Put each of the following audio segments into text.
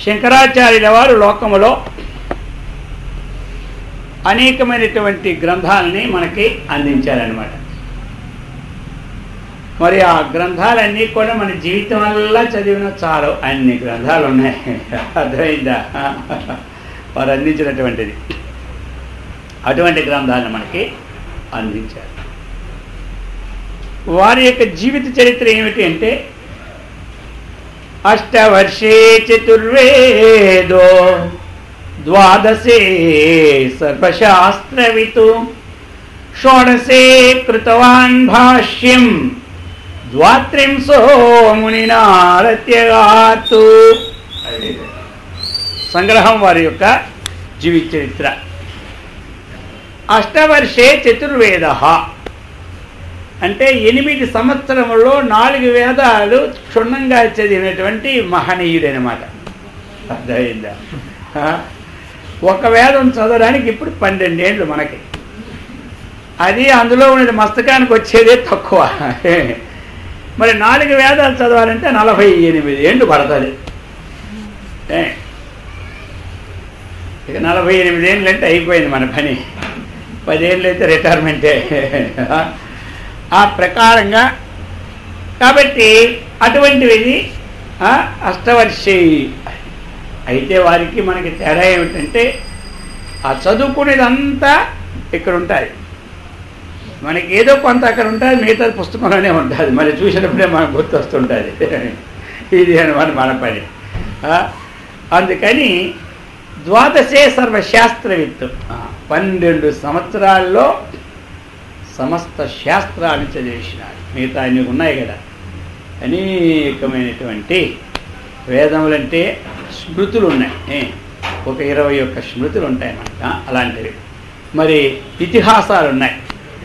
శంకరాచార్యుల వారు లోకములో అనేకమైనటువంటి గ్రంథాలని మనకి అందించారనమాట. మరి ఆ గ్రంథాలన్నీ కూడా మన జీవితం వల్ల చదివిన చాలు అన్ని గ్రంథాలు ఉన్నాయి. అర్థమైందా? వారు అందించినటువంటిది అటువంటి గ్రంథాలను మనకి అందించారు. వారి యొక్క జీవిత చరిత్ర ఏమిటి అంటే, అష్టవర్షే చతుర్వేదో ద్వాదశే సర్వశాస్త్రవితు షోడశే కృతవాన్ భాష్యం ద్వాత్రింశో మునినారత్యగాతు. సంగ్రహం వారి యొక్క జీవిత చరిత్ర. అష్టవర్షే చతుర్వేద అంటే 8 సంవత్సరముల్లో 4 వేదాలు క్షుణ్ణంగా చదివినటువంటి మహనీయుడనమాట. అర్థమైందా? ఒక వేదం చదవడానికి ఇప్పుడు 12 ఏళ్ళు మనకి. అది అందులో ఉన్నది మస్తకానికి వచ్చేదే తక్కువ. మరి 4 వేదాలు చదవాలంటే 48 ఏళ్ళు పడుతుంది. ఇక 48 ఏళ్ళు అంటే అయిపోయింది మన పని. 10 ఏళ్ళు అయితే రిటైర్మెంటే. ఆ ప్రకారంగా కాబట్టి అటువంటివి అష్టవర్షి. అయితే వారికి మనకి తేడా ఏమిటంటే, ఆ చదువుకునేదంతా ఇక్కడ ఉంటుంది, మనకి ఏదో కొంత అక్కడ ఉంటుంది, మిగతా పుస్తకంలోనే ఉంటుంది. మరి చూసినప్పుడే మనకు గుర్తొస్తుంటుంది. ఇది అనమాట మన పని. అందుకని ద్వాదశే సర్వశాస్త్రవిత్తు, 12 సంవత్సరాల్లో సమస్త శాస్త్రాన్ని చదివేసినాడు. మిగతా అన్నీ ఉన్నాయి కదా, అనేకమైనటువంటి వేదములంటే స్మృతులు ఉన్నాయి. ఒక 21 స్మృతులు ఉంటాయి మనకు అలాంటివి. మరి ఇతిహాసాలు ఉన్నాయి,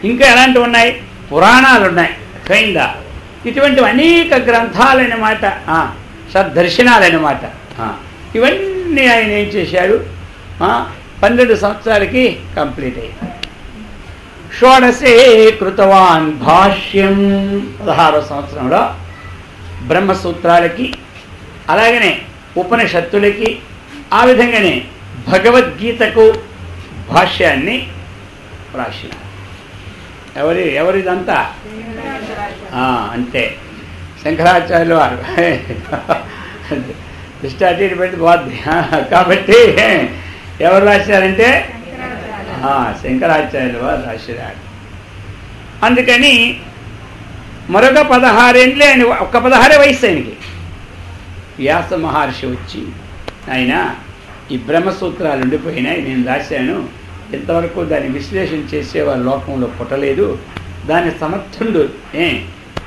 ఇంకా ఎలాంటివి ఉన్నాయి, పురాణాలు ఉన్నాయి. అయిందా? ఇటువంటివి అనేక గ్రంథాలన్నమాట, సద్దర్శనాలన్నమాట. ఇవన్నీ ఆయన ఏం చేశాడు, 12 సంవత్సరాలకి కంప్లీట్ అయ్యింది. షోడశే కృతవాన్ భాష్యం, 16వ సంవత్సరంలో బ్రహ్మసూత్రాలకి, అలాగనే ఉపనిషత్తులకి, ఆ విధంగానే భగవద్గీతకు భాష్యాన్ని రాసినారు. ఎవరిదంతా అంతే శంకరాచార్యులు వారు. దృష్టి పెట్టి బాగుంది. కాబట్టి ఎవరు రాశారంటే శంకరాచార్యులు వారు రాసినారు. అందుకని మరొక 16 ఏళ్ళే ఆయన, ఒక్క 16 వయసు ఆయనకి. వ్యాస మహర్షి వచ్చి, ఆయన ఈ బ్రహ్మసూత్రాలు ఉండిపోయినాయి, నేను రాశాను, ఇంతవరకు దాన్ని విశ్లేషణ చేసేవారు లోకంలో పుట్టలేదు, దాని సమర్థుడు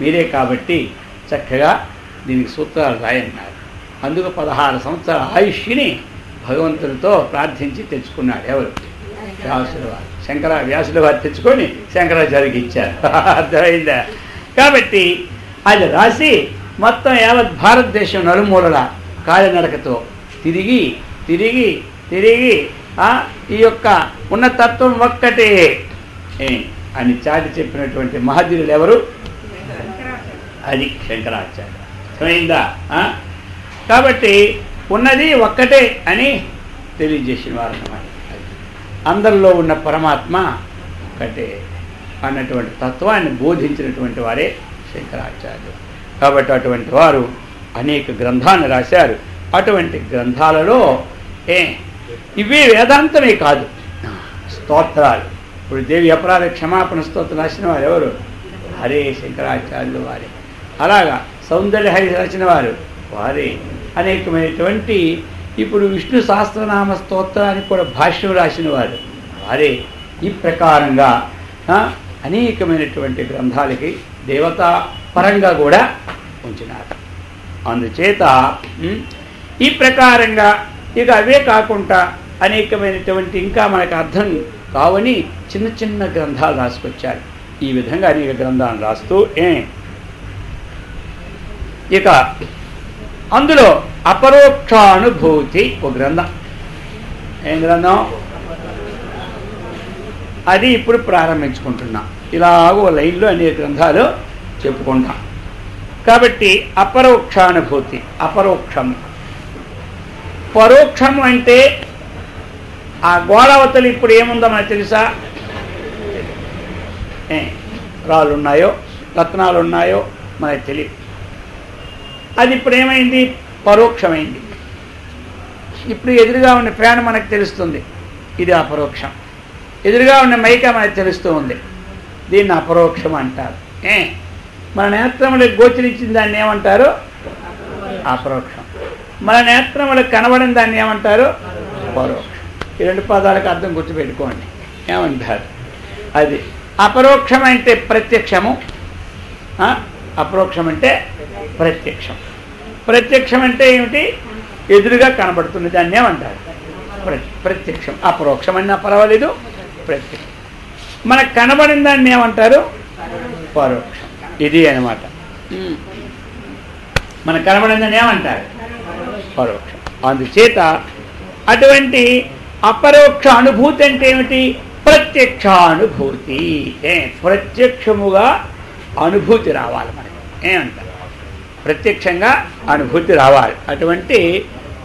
మీరే కాబట్టి చక్కగా దీనికి సూత్రాలు రాయన్నారు. అందుకు 16 సంవత్సరాల ఆయుష్ని భగవంతుడితో ప్రార్థించి తెచ్చుకున్నాడు. ఎవరు? వ్యాసుల వారు. వ్యాసుల వారు తెచ్చుకొని శంకరాచార్యకి ఇచ్చారు. అర్థమైందా? కాబట్టి అది రాసి మొత్తం యావత్ భారతదేశం నలుమూలల కాలినడకతో తిరిగి తిరిగి తిరిగి ఈ యొక్క ఉన్నతత్వం ఒక్కటే అని చాటి చెప్పినటువంటి మహనీయులు ఎవరు? అది శంకరాచార్య. అర్థమైందా? కాబట్టి ఉన్నది ఒక్కటే అని తెలియజేసిన వారు అన్నమాట. అందరిలో ఉన్న పరమాత్మ ఒకటే అన్నటువంటి తత్వాన్ని బోధించినటువంటి వారే శంకరాచార్యులు. కాబట్టి అటువంటి వారు అనేక గ్రంథాలను రాశారు. అటువంటి గ్రంథాలలో ఇవే వేదాంతమే కాదు, స్తోత్రాలు. ఇప్పుడు దేవి అపరాధ క్షమాపణ స్తోత్రం రాసిన వారు ఎవరు? హరే శంకరాచార్యులు వారే. అలాగా సౌందర్య హరి రాసిన వారు వారే. అనేకమైనటువంటి ఇప్పుడు విష్ణు సహస్రనామ స్తోత్రానికి కూడా భాష్యం రాసిన వారు వారే. ఈ ప్రకారంగా అనేకమైనటువంటి గ్రంథాలకి దేవతా పరంగా కూడా ఉంచినారు. అందుచేత ఈ ప్రకారంగా ఇక అవే కాకుండా అనేకమైనటువంటి ఇంకా మనకు అర్థం కావని చిన్న చిన్న గ్రంథాలు రాసుకొచ్చారు. ఈ విధంగా అనేక గ్రంథాలను రాస్తూ ఇక అందులో అపరోక్షానుభూతి ఒక గ్రంథం. ఏం గ్రంథం అది? ఇప్పుడు ప్రారంభించుకుంటున్నాం. ఇలాగో లైన్లో అనేక గ్రంథాలు చెప్పుకుంటాం. కాబట్టి అపరోక్షానుభూతి, అపరోక్షం పరోక్షము అంటే ఆ గోడవతలు ఇప్పుడు ఏముందో మనకు తెలుసా? రాళ్ళు ఉన్నాయో రత్నాలు ఉన్నాయో మనకు తెలియదు. అది ఇప్పుడు ఏమైంది? పరోక్షమైంది. ఇప్పుడు ఎదురుగా ఉన్న ఫ్యాన్ మనకు తెలుస్తుంది, ఇది అపరోక్షం. ఎదురుగా ఉన్న మైక మనకు తెలుస్తూ ఉంది, దీన్ని అపరోక్షం అంటారు. మన నేత్రములకు గోచరించిన దాన్ని ఏమంటారు? అపరోక్షం. మన నేత్రములకు కనబడిన దాన్ని ఏమంటారు? పరోక్షం. ఈ రెండు పదాలకు అర్థం గుర్తుపెట్టుకోండి. ఏమంటారు? అది అపరోక్షం అంటే ప్రత్యక్షము, అపరోక్షం అంటే ప్రత్యక్షం. ప్రత్యక్షం అంటే ఏమిటి? ఎదురుగా కనబడుతుంది, దాన్ని ఏమంటారు? ప్రత్యక్షం. అపరోక్షం అన్నా పర్వాలేదు, ప్రత్యక్షం. మనకు కనబడిన దాన్ని ఏమంటారు? పరోక్షం. ఇది అన్నమాట. మనకు కనబడిన దాన్ని ఏమంటారు? పరోక్షం. అందుచేత అటువంటి అపరోక్ష అనుభూతి అంటే ఏమిటి? ప్రత్యక్షానుభూతి. ప్రత్యక్షముగా అనుభూతి రావాలి మనకి. ఏమంటారు? ప్రత్యక్షంగా అనుభూతి రావాలి. అటువంటి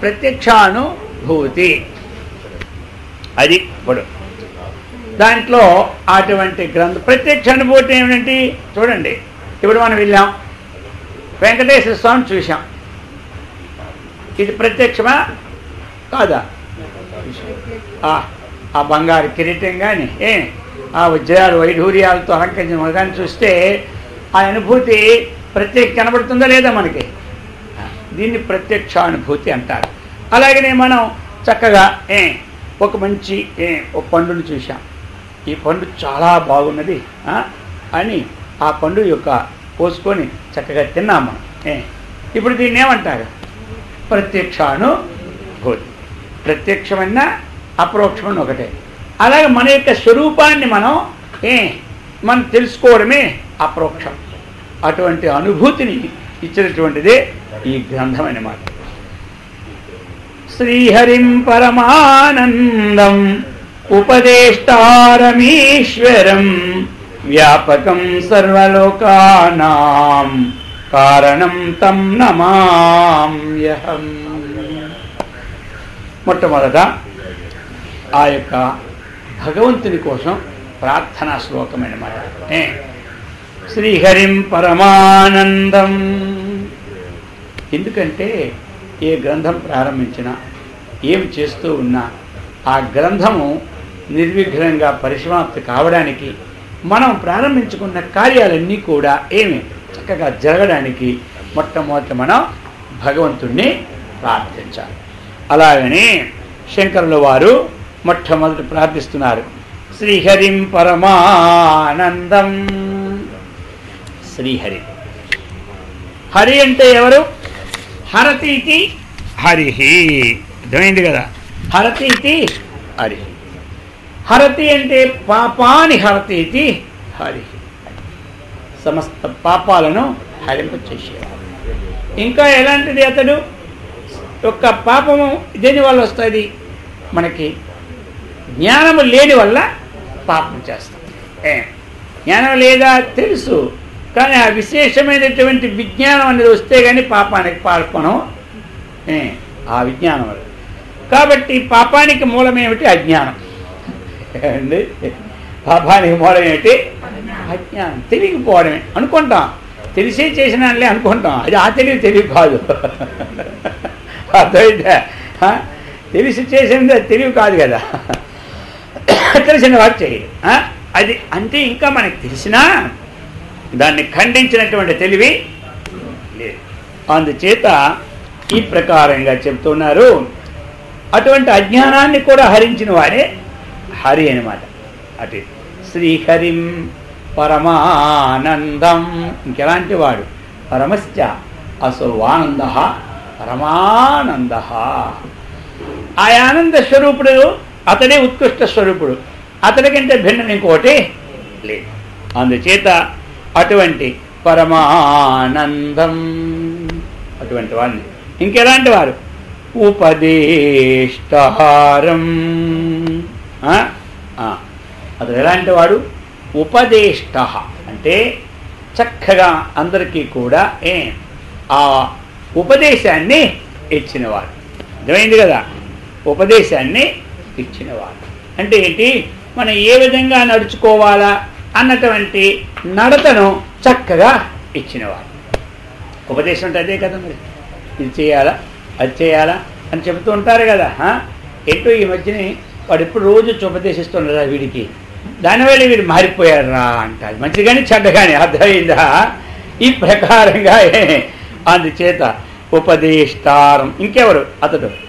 ప్రత్యక్షానుభూతి అది ఇప్పుడు దాంట్లో అటువంటి ప్రత్యక్ష అనుభూతి ఏమిటంటే చూడండి, ఇప్పుడు మనం వెళ్ళాం, వెంకటేశ్వర స్వామిని చూసాం. ఇది ప్రత్యక్షమా కాదా? ఆ బంగారు కిరీటం కానీ ఆ వజ్రాలు వైఢూర్యాలతో అలంకరించిన మగాన్ని చూస్తే ఆ అనుభూతి ప్రత్యేక కనబడుతుందా లేదా మనకి? దీన్ని ప్రత్యక్షానుభూతి అంటారు. అలాగనే మనం చక్కగా ఒక మంచి ఒక పండుని చూసాం, ఈ పండు చాలా బాగున్నది అని ఆ పండు యొక్క పోసుకొని చక్కగా తిన్నాం మనం. ఇప్పుడు దీన్ని ఏమంటారు? ప్రత్యక్షానుభూతి. ప్రత్యక్షమన్న అపరోక్షమన్న ఒకటే. అలాగే మన యొక్క స్వరూపాన్ని మనం తెలుసుకోవడమే అపరోక్షం. అటువంటి అనుభూతిని ఇచ్చినటువంటిదే ఈ గ్రంథం అన్నమాట. శ్రీహరిం పరమానందం ఉపదేష్టారమీశ్వరం వ్యాపకం సర్వలోకానాం కారణం తం నమామ్యహం. మొట్టమొదట ఆ యొక్క భగవంతుని కోసం ప్రార్థనా శ్లోకమైన మాట. శ్రీహరిం పరమానందం. ఎందుకంటే ఏ గ్రంథం ప్రారంభించినా ఏం చేస్తూ ఉన్నా ఆ గ్రంథము నిర్విఘ్నంగా పరిసమాప్తి కావడానికి, మనం ప్రారంభించుకున్న కార్యాలన్నీ కూడా చక్కగా జరగడానికి మొట్టమొదట మనం భగవంతుణ్ణి ప్రార్థించాలి. అలాగనే శంకరుల వారు మొట్టమొదట ప్రార్థిస్తున్నారు, శ్రీహరిం పరమానందం. శ్రీహరి. హరి అంటే ఎవరు? హరతీతి హరిహి. అర్థమైంది కదా? హరతీతి హరి. హరతి అంటే పాపాని హరతీతి హరిహి. సమస్త పాపాలను హరింపచేసేవాడు. ఇంకా ఎలాంటిది అతడు? యొక్క పాపము దేనివల్ల వస్తుంది? మనకి జ్ఞానము లేని వల్ల పాపం చేస్తాం. జ్ఞానం లేదా తెలుసు, కానీ ఆ విశేషమైనటువంటి విజ్ఞానం అనేది వస్తే కానీ పాపానికి పాల్పనం ఆ విజ్ఞానం వల్ల. కాబట్టి పాపానికి మూలమేమిటి? అజ్ఞానం. అండి, పాపానికి మూలం ఏమిటి? అజ్ఞానం. తెలియకపోవడమే అనుకుంటాం, తెలిసే చేసినాలే అనుకుంటాం. అది ఆ తెలివి కాదు. అర్థమైతే తెలిసి చేసింది అది తెలివి కాదు కదా. తెలిసిన వాడు చేయదు. అది అంటే ఇంకా మనకి తెలిసినా దాన్ని ఖండించినటువంటి తెలివి లేదు. అందుచేత ఈ ప్రకారంగా చెప్తున్నారు. అటువంటి అజ్ఞానాన్ని కూడా హరించిన వాడే హరి అన్నమాట. అటు శ్రీహరిం పరమానందం. ఇంకెలాంటి వాడు? పరమశ్చ అసో ఆనంద పరమానంద. ఆ ఆనంద స్వరూపుడు అతడే ఉత్కృష్ట స్వరూపుడు. అతడికంటే భిన్నం ఇంకోటి లేదు. అందుచేత అటువంటి పరమానందం అటువంటి వాడిని. ఇంకెలాంటి వారు? ఉపదేష్టారం. అతడు ఎలాంటి వాడు? ఉపదేష్ట అంటే చక్కగా అందరికీ కూడా ఆ ఉపదేశాన్ని ఇచ్చినవాడు. అర్థమైంది కదా. ఉపదేశాన్ని ఇచ్చినవాడు అంటే ఏంటి, మనం ఏ విధంగా నడుచుకోవాలా అన్నటువంటి నడతను చక్కగా ఇచ్చినవాడు. ఉపదేశం అంటే అదే కదా. మరి ఇది చేయాలా అది చేయాలా అని చెబుతూ ఉంటారు కదా. ఏంటో ఈ మధ్యని వాడు ఎప్పుడు రోజు ఉపదేశిస్తున్నారా వీడికి, దానివల్ల వీడు మారిపోయాడు రా అంటారు. మంచిది కానీ చెడ్డ కానీ, అర్థమైందా. ఈ ప్రకారంగా అందుచేత ఉపదేష్టారం ఇంకెవరు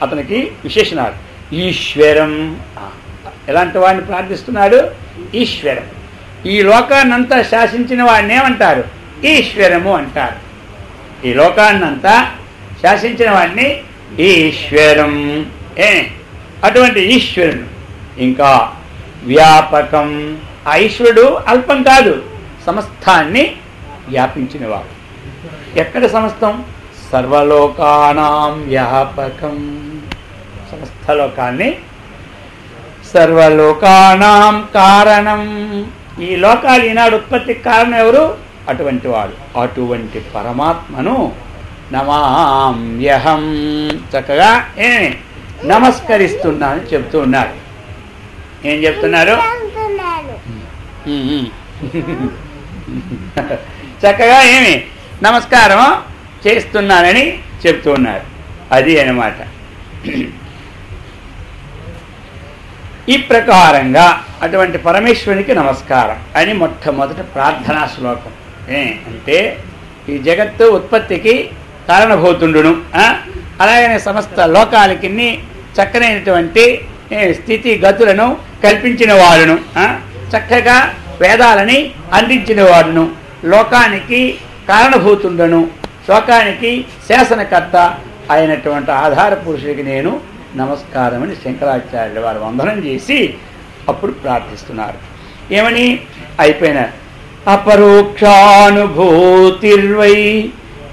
అతనికి విశేషణాలు. ఈశ్వరం, ఎలాంటి వాడిని ప్రార్థిస్తున్నాడు, ఈశ్వరం. ఈ లోకాన్నంతా శాసించిన వాడిని ఏమంటారు, ఈశ్వరము అంటారు. ఈ లోకాన్నంతా శాసించిన వాడిని ఈశ్వరం. అటువంటి ఈశ్వరుడు. ఇంకా వ్యాపకం, ఆ ఈశ్వరుడు అల్పం కాదు, సమస్తాన్ని వ్యాపించినవాడు. ఎక్కడ సమస్తం, సర్వలోకానాం వ్యాపకం, సమస్త లోకాన్ని, సర్వలోకానాం కారణం. ఈ లోకాలు ఈనాడు ఉత్పత్తికి కారణం ఎవరు, అటువంటి వాడు. అటువంటి పరమాత్మను నమామ్యహం, చక్కగా నమస్కరిస్తున్నాను చెప్తూ ఉన్నారు. ఏం చెప్తున్నారు, చక్కగా నమస్కారం చేస్తున్నానని చెప్తూ ఉన్నారు. అది అన్నమాట. ఈ ప్రకారంగా అటువంటి పరమేశ్వరునికి నమస్కారం అని మొట్టమొదటి ప్రార్థనా శ్లోకం. అంటే ఈ జగత్తు ఉత్పత్తికి కారణభూతుండును, అలాగనే సమస్త లోకాలకి చక్కనైనటువంటి స్థితి గతులను కల్పించిన వాడును, చక్కగా వేదాలని అందించిన వాడును, లోకానికి కారణభూతుండను, లోకానికి శాసనకర్త అయినటువంటి ఆధార పురుషుడికి నేను నమస్కారం అని శంకరాచార్యుల వారు వందనం చేసి అప్పుడు ప్రార్థిస్తున్నారు. ఏమని అయిపోయిన అపరోక్షానుభూతిర్వై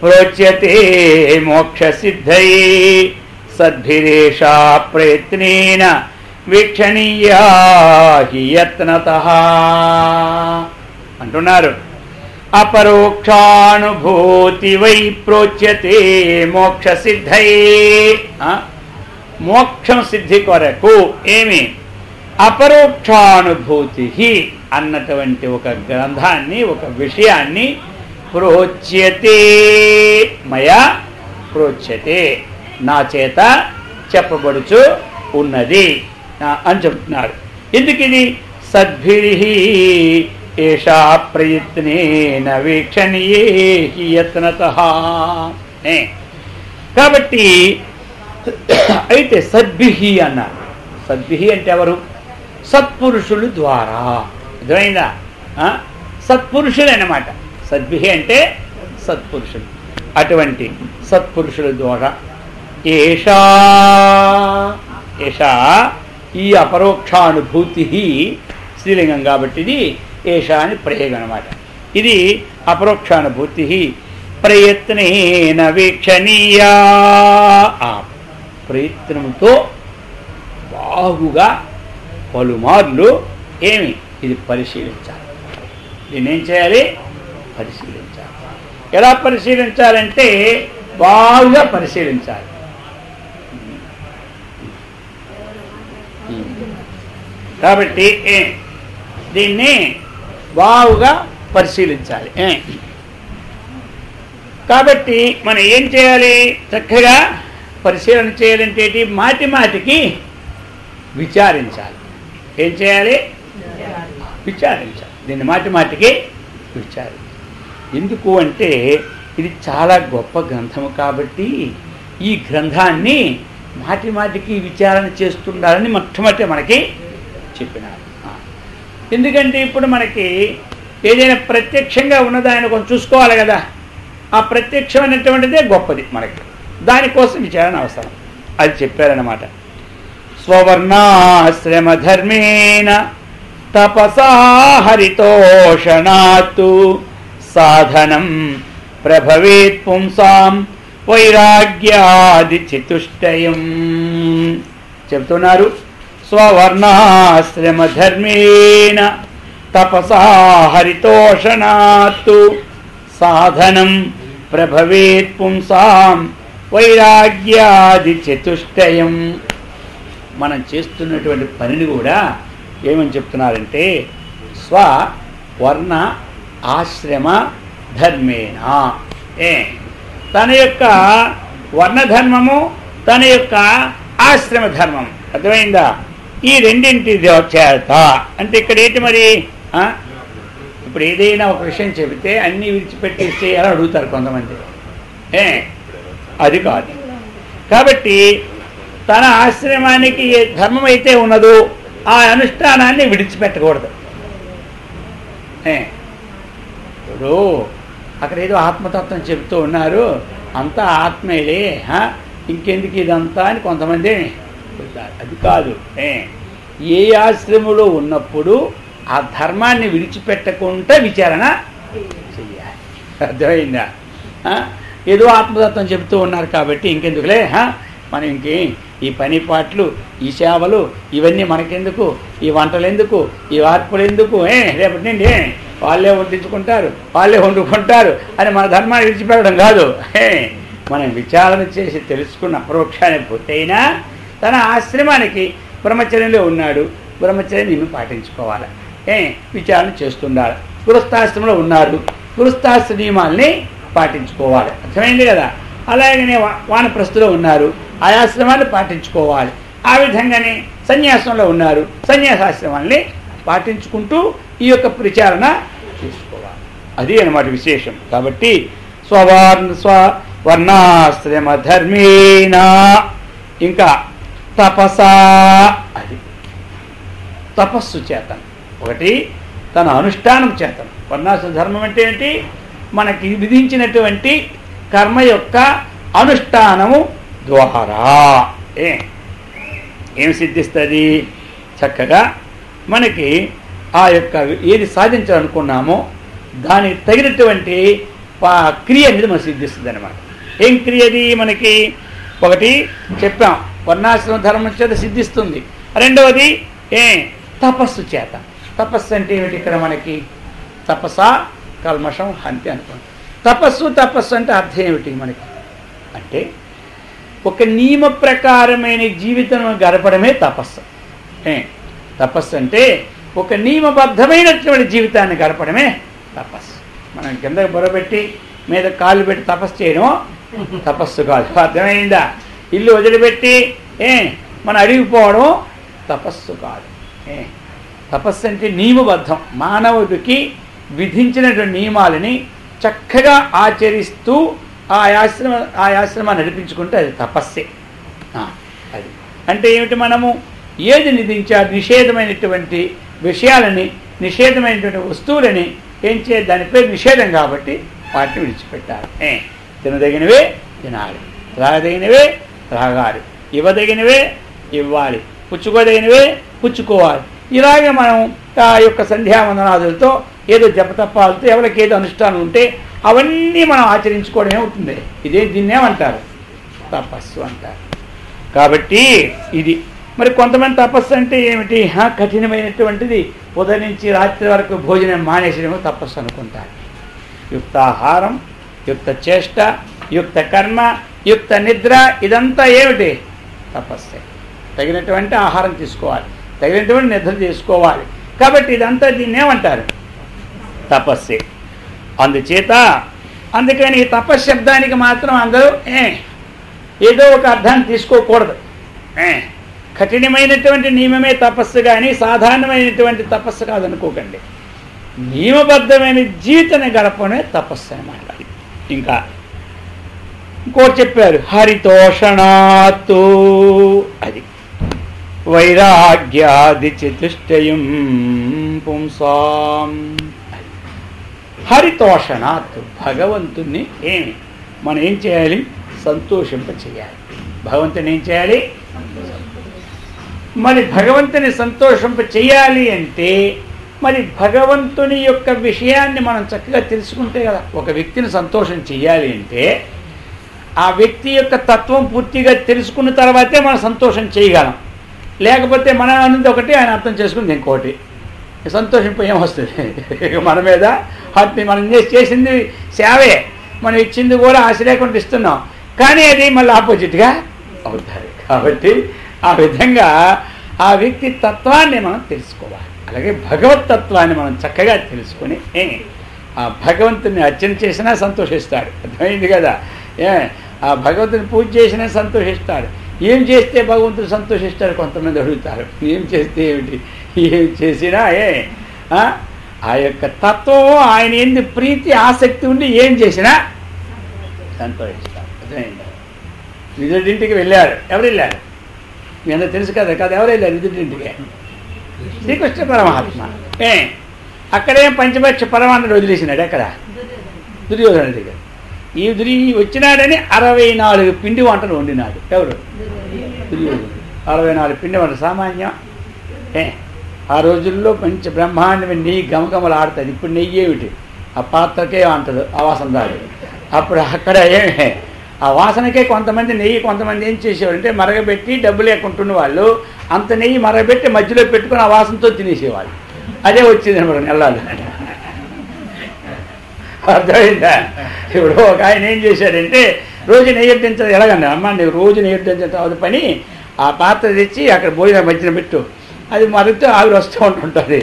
ప్రోచ్యతే మోక్ష సిద్ధై సద్భిరేషా ప్రయత్నేన వీక్షణీయా హి యత్నతః అంటున్నారు. అపరోక్షానుభూతి వై ప్రోచ్యతే మోక్ష సిద్ధై, మోక్షం సిద్ధి కొరకు ఏమి అపరోక్షానుభూతి అన్నటువంటి ఒక గ్రంథాన్ని, ఒక విషయాన్ని ప్రోచ్యతే, మయా ప్రోచ్యతే, నా చేత చెప్పబడుచు ఉన్నది అని చెప్తున్నారు. ఎందుకు ఇది, సద్భిరిహి ఏషా ప్రయత్నేన వీక్షణీయే హి యత్నతః. కాబట్టి అయితే సద్భిహి అన్నారు. సద్భిహి అంటే ఎవరు, సత్పురుషుల ద్వారా. అర్థమైందా, సత్పురుషులు అన్నమాట. సద్భిహి అంటే సత్పురుషులు. అటువంటి సత్పురుషుల ద్వారా ఏషా ఏషా ఈ అపరోక్షానుభూతి స్త్రీలింగం కాబట్టి ఇది ఏషా అని ప్రయోగం అన్నమాట. ఇది అపరోక్షానుభూతి ప్రయత్నేన వీక్షణీయా, ప్రయత్నముతో బాగుగా పలుమార్లు ఇది పరిశీలించాలి. దీన్ని ఏం చేయాలి, పరిశీలించాలి. ఎలా పరిశీలించాలంటే బాగా పరిశీలించాలి. కాబట్టి దీన్ని బాగుగా పరిశీలించాలి. కాబట్టి మనం ఏం చేయాలి, చక్కగా పరిశీలన చేయాలంటే మాటి మాటికి విచారించాలి. ఏం చేయాలి, విచారించాలి. దీన్ని మాటి మాటికి విచారించాలి. ఎందుకు అంటే ఇది చాలా గొప్ప గ్రంథము కాబట్టి ఈ గ్రంథాన్ని మాటి మాటికి విచారణ చేస్తుండాలని మొట్టమొదటి మనకి చెప్పినారు. ఎందుకంటే ఇప్పుడు మనకి ఏదైనా ప్రత్యక్షంగా ఉన్నదాన్ని కొంచెం చూసుకోవాలి కదా. ఆ ప్రత్యక్షమైనటువంటిదే గొప్పది మనకి, దానికోసం విచారణ అవసరం. అది చెప్పారన్నమాట. స్వవర్ణాశ్రమ ధర్మేణ తపసా హరితోషణాతు సాధనం ప్రభవేత్ పుంసాం వైరాగ్యాది చతుష్టయం చెప్తున్నారు. స్వవర్ణాశ్రమ ధర్మేణ తపసా హరితోషణాతు సాధనం ప్రభవేత్ పుంసాం వైరాగ్యాది చతుష్టయం. మనం చేస్తున్నటువంటి పనిని కూడా ఏమని చెప్తున్నారంటే స్వవర్ణ ఆశ్రమ ధర్మేణ. తన యొక్క వర్ణధర్మము, తన యొక్క ఆశ్రమ ధర్మం, అర్థమైందా? ఈ రెండింటి చేత అంటే ఇక్కడ ఏంటి మరి? ఇప్పుడు ఏదైనా ఒక విషయం చెబితే అన్నీ విడిచిపెట్టేస్తే ఎలా అడుగుతారు కొంతమంది. అది కాదు. కాబట్టి తన ఆశ్రమానికి ఏ ధర్మం అయితే ఉన్నదో ఆ అనుష్ఠానాన్ని విడిచిపెట్టకూడదు. ఇప్పుడు అక్కడ ఏదో ఆత్మతత్వం చెబుతూ ఉన్నారు, అంతా ఆత్మేలే, ఇంకెందుకు ఇదంతా అని కొంతమంది. అది కాదు. ఏ ఆశ్రమంలో ఉన్నప్పుడు ఆ ధర్మాన్ని విడిచిపెట్టకుండా విచారణ చెయ్యాలి. అర్థమైందా? ఏదో ఆత్మతత్వం చెబుతూ ఉన్నారు కాబట్టి ఇంకెందుకులే, మనం ఈ పని పాటలు, ఈ సేవలు, ఇవన్నీ మనకెందుకు, ఈ వంటలు ఎందుకు, ఈ వార్పులు ఎందుకు, రేపటి నుండి వాళ్ళే వడ్డించుకుంటారు, వాళ్ళే వండుకుంటారు అని మన ధర్మాన్ని విడిచిపెట్టడం కాదు. మనం విచారణ చేసి తెలుసుకున్న అపరోక్షాన్ని పూర్తయినా తన ఆశ్రమానికి బ్రహ్మచర్యంలో ఉన్నాడు, బ్రహ్మచర్యం నిన్ను పాటించుకోవాలి, విచారణ చేస్తుండాలి. గృహస్థాశ్రమంలో ఉన్నారు, గృహస్థాశ్ర నియమాల్ని పాటించుకోవాలి. అర్థమైంది కదా? అలాగనే వానప్రస్థులో ఉన్నారు, ఆ ఆశ్రమాన్ని పాటించుకోవాలి. ఆ విధంగానే సన్యాసంలో ఉన్నారు, సన్యాసాశ్రమాల్ని పాటించుకుంటూ ఈ యొక్క ప్రచారణ చేసుకోవాలి. అది అన్నమాట విశేషం. కాబట్టి స్వవర్ణాశ్రమ ధర్మేణ. ఇంకా తపసా, అది తపస్సు చేతనం. ఒకటి తన అనుష్ఠానం చేతనం. వర్ణాశ్రమ ధర్మం అంటే ఏంటి? మనకి విధించినటువంటి కర్మ యొక్క అనుష్ఠానము ద్వారా ఏం సిద్ధిస్తుంది? చక్కగా మనకి ఆ యొక్క ఏది సాధించాలనుకున్నామో దానికి తగినటువంటి క్రియ అనేది మనకు సిద్ధిస్తుంది అనమాట. ఏం క్రియది మనకి? ఒకటి చెప్పాం, వర్ణాశ్రమ ధర్మం చేత సిద్ధిస్తుంది. రెండవది తపస్సు చేత. తపస్సు అంటే ఏమిటి? ఇక్కడ మనకి తపసా కల్మషం హంతి అనుకోండి. తపస్సు అంటే అర్థం ఏమిటి మనకి? అంటే ఒక నియమ ప్రకారమైన జీవితం గడపడమే తపస్సు. తపస్సు అంటే ఒక నియమబద్ధమైనటువంటి జీవితాన్ని గడపడమే తపస్సు. మనం కిందకి బొరబెట్టి మీద కాళ్ళు పెట్టి తపస్సు చేయడం తపస్సు కాదు. అర్థమైందా? ఇల్లు వదిలిపెట్టి మనం అడిగిపోవడం తపస్సు కాదు. తపస్సు అంటే నియమబద్ధం. మానవుడికి విధించినటువంటి నియమాలని చక్కగా ఆచరిస్తూ ఆ ఆశ్రమాన్ని నడిపించుకుంటే అది తపస్సే. అది అంటే ఏమిటి? మనము ఏది నిధించారు? నిషేధమైనటువంటి విషయాలని, నిషేధమైనటువంటి వస్తువులని ఏం చేయాలి? దాని పేరు నిషేధం కాబట్టి వాటిని విడిచిపెట్టాలి. తినదగినవే తినాలి, త్రాగదగినవే త్రాగాలి, ఇవ్వదగినవే ఇవ్వాలి, పుచ్చుకోదగినవే పుచ్చుకోవాలి. ఇలాగే మనం ఆ యొక్క సంధ్యావందనాదులతో ఏదో జపతప్పాలతో ఎవరికి ఏదో అనుష్ఠానం ఉంటే అవన్నీ మనం ఆచరించుకోవడమే అవుతుంది. దీన్నేమంటారు? తపస్సు అంటారు. కాబట్టి ఇది మరి కొంతమంది తపస్సు అంటే ఏమిటి? కఠినమైనటువంటిది, ఉదయం నుంచి రాత్రి వరకు భోజనం మానేసేమో తపస్సు అనుకుంటారు. యుక్తాహారం, యుక్త చేష్ట, యుక్త కర్మ, యుక్త నిద్ర, ఇదంతా ఏమిటి? తపస్సే. తగినటువంటి ఆహారం తీసుకోవాలి, తగినటువంటి నిద్ర చేసుకోవాలి. కాబట్టి ఇదంతా దీన్నేమంటారు? తపస్సే. అందుకని ఈ తపశ్శబ్దానికి మాత్రం అందరూ ఏదో ఒక అర్థాన్ని తీసుకోకూడదు. కఠినమైనటువంటి నియమమే తపస్సు కానీ సాధారణమైనటువంటి తపస్సు కాదనుకోకండి. నియమబద్ధమైన జీవితాన్ని గడపనే తపస్సు అన్నమాట. ఇంకా ఇంకోటి చెప్పారు, హరితోషణాత్తు, అది వైరాగ్యాది చతుష్టయం పుంసాం. హరితోషణాత్తు, భగవంతుణ్ణి మనం ఏం చేయాలి? సంతోషింప చేయాలి. భగవంతుని ఏం చేయాలి? మరి భగవంతుని సంతోషింప చేయాలి అంటే మరి భగవంతుని యొక్క విషయాన్ని మనం చక్కగా తెలుసుకుంటే కదా. ఒక వ్యక్తిని సంతోషం చేయాలి అంటే ఆ వ్యక్తి యొక్క తత్వం పూర్తిగా తెలుసుకున్న తర్వాతే మనం సంతోషం చేయగలం. లేకపోతే మన అనేది ఒకటి, ఆయన అర్థం చేసుకుంది ఇంకోటి. సంతోషింపు ఏమొస్తుంది? మన మీద మనం చేసింది సేవే, మనం ఇచ్చింది కూడా ఆశ లేకుండా ఇస్తున్నాం. కానీ అది మళ్ళీ ఆపోజిట్గా అవుతారు. కాబట్టి ఆ విధంగా ఆ వ్యక్తి తత్వాన్ని మనం తెలుసుకోవాలి. అలాగే భగవత్ తత్వాన్ని మనం చక్కగా తెలుసుకొని ఆ భగవంతుని అర్చన చేసినా సంతోషిస్తాడు. అర్థమైంది కదా. ఆ భగవంతుని పూజ చేసినా సంతోషిస్తాడు. ఏం చేస్తే భగవంతుడు సంతోషిస్తాడు కొంతమంది అడుగుతారు. ఏం చేస్తే ఏమిటి? ఏం చేసినా ఆ యొక్క తత్వం ఆయన ఏంది ప్రీతి ఆసక్తి ఉండి ఏం చేసినా సంతోషిస్తాడు. అర్థమైంది. విదురుడింటికి వెళ్ళారు. ఎవరు వెళ్ళారు? మీ అందరూ తెలుసు కదా. ఎవరు వెళ్ళారు విదురుడింటికి? శ్రీకృష్ణ పరమాత్మ. అక్కడే పంచభక్ష పరమాత్మను వదిలేసినాడు. ఎక్కడ? దుర్యోధన దగ్గర. ఈ వచ్చినాడని 64 పిండి వంటలు వండినాడు. ఎవరు? దుర్యోధనుడు. 64 పిండి వంటలు సామాన్యం. ఆ రోజుల్లో మంచి బ్రహ్మాండమైన నెయ్యి గమగమలు ఆడుతుంది. ఇప్పుడు నెయ్యి ఏమిటి? ఆ పాత్రకే అంటదు ఆ వాసన దాడు. అప్పుడు అక్కడ ఆ వాసనకే కొంతమంది నెయ్యి, కొంతమంది ఏం చేసేవారంటే మరగబెట్టి డబ్బు లేకుంటున్న వాళ్ళు అంత నెయ్యి మరగబెట్టి మధ్యలో పెట్టుకుని ఆ వాసనతో తినేసేవాళ్ళు. అదే వచ్చింది అనమాట నెలలు. అర్థమైందా? ఇప్పుడు ఒక ఆయన ఏం చేశాడంటే రోజు నెయ్యొద్దించదు. ఎలాగండి అమ్మ నీకు రోజు నెయ్యొద్దించడం అది పని. ఆ పాత్ర తెచ్చి అక్కడ భోజనం మధ్యన పెట్టు, అది మరుగుతూ ఆవిరి వస్తూ ఉంటుంటుంది.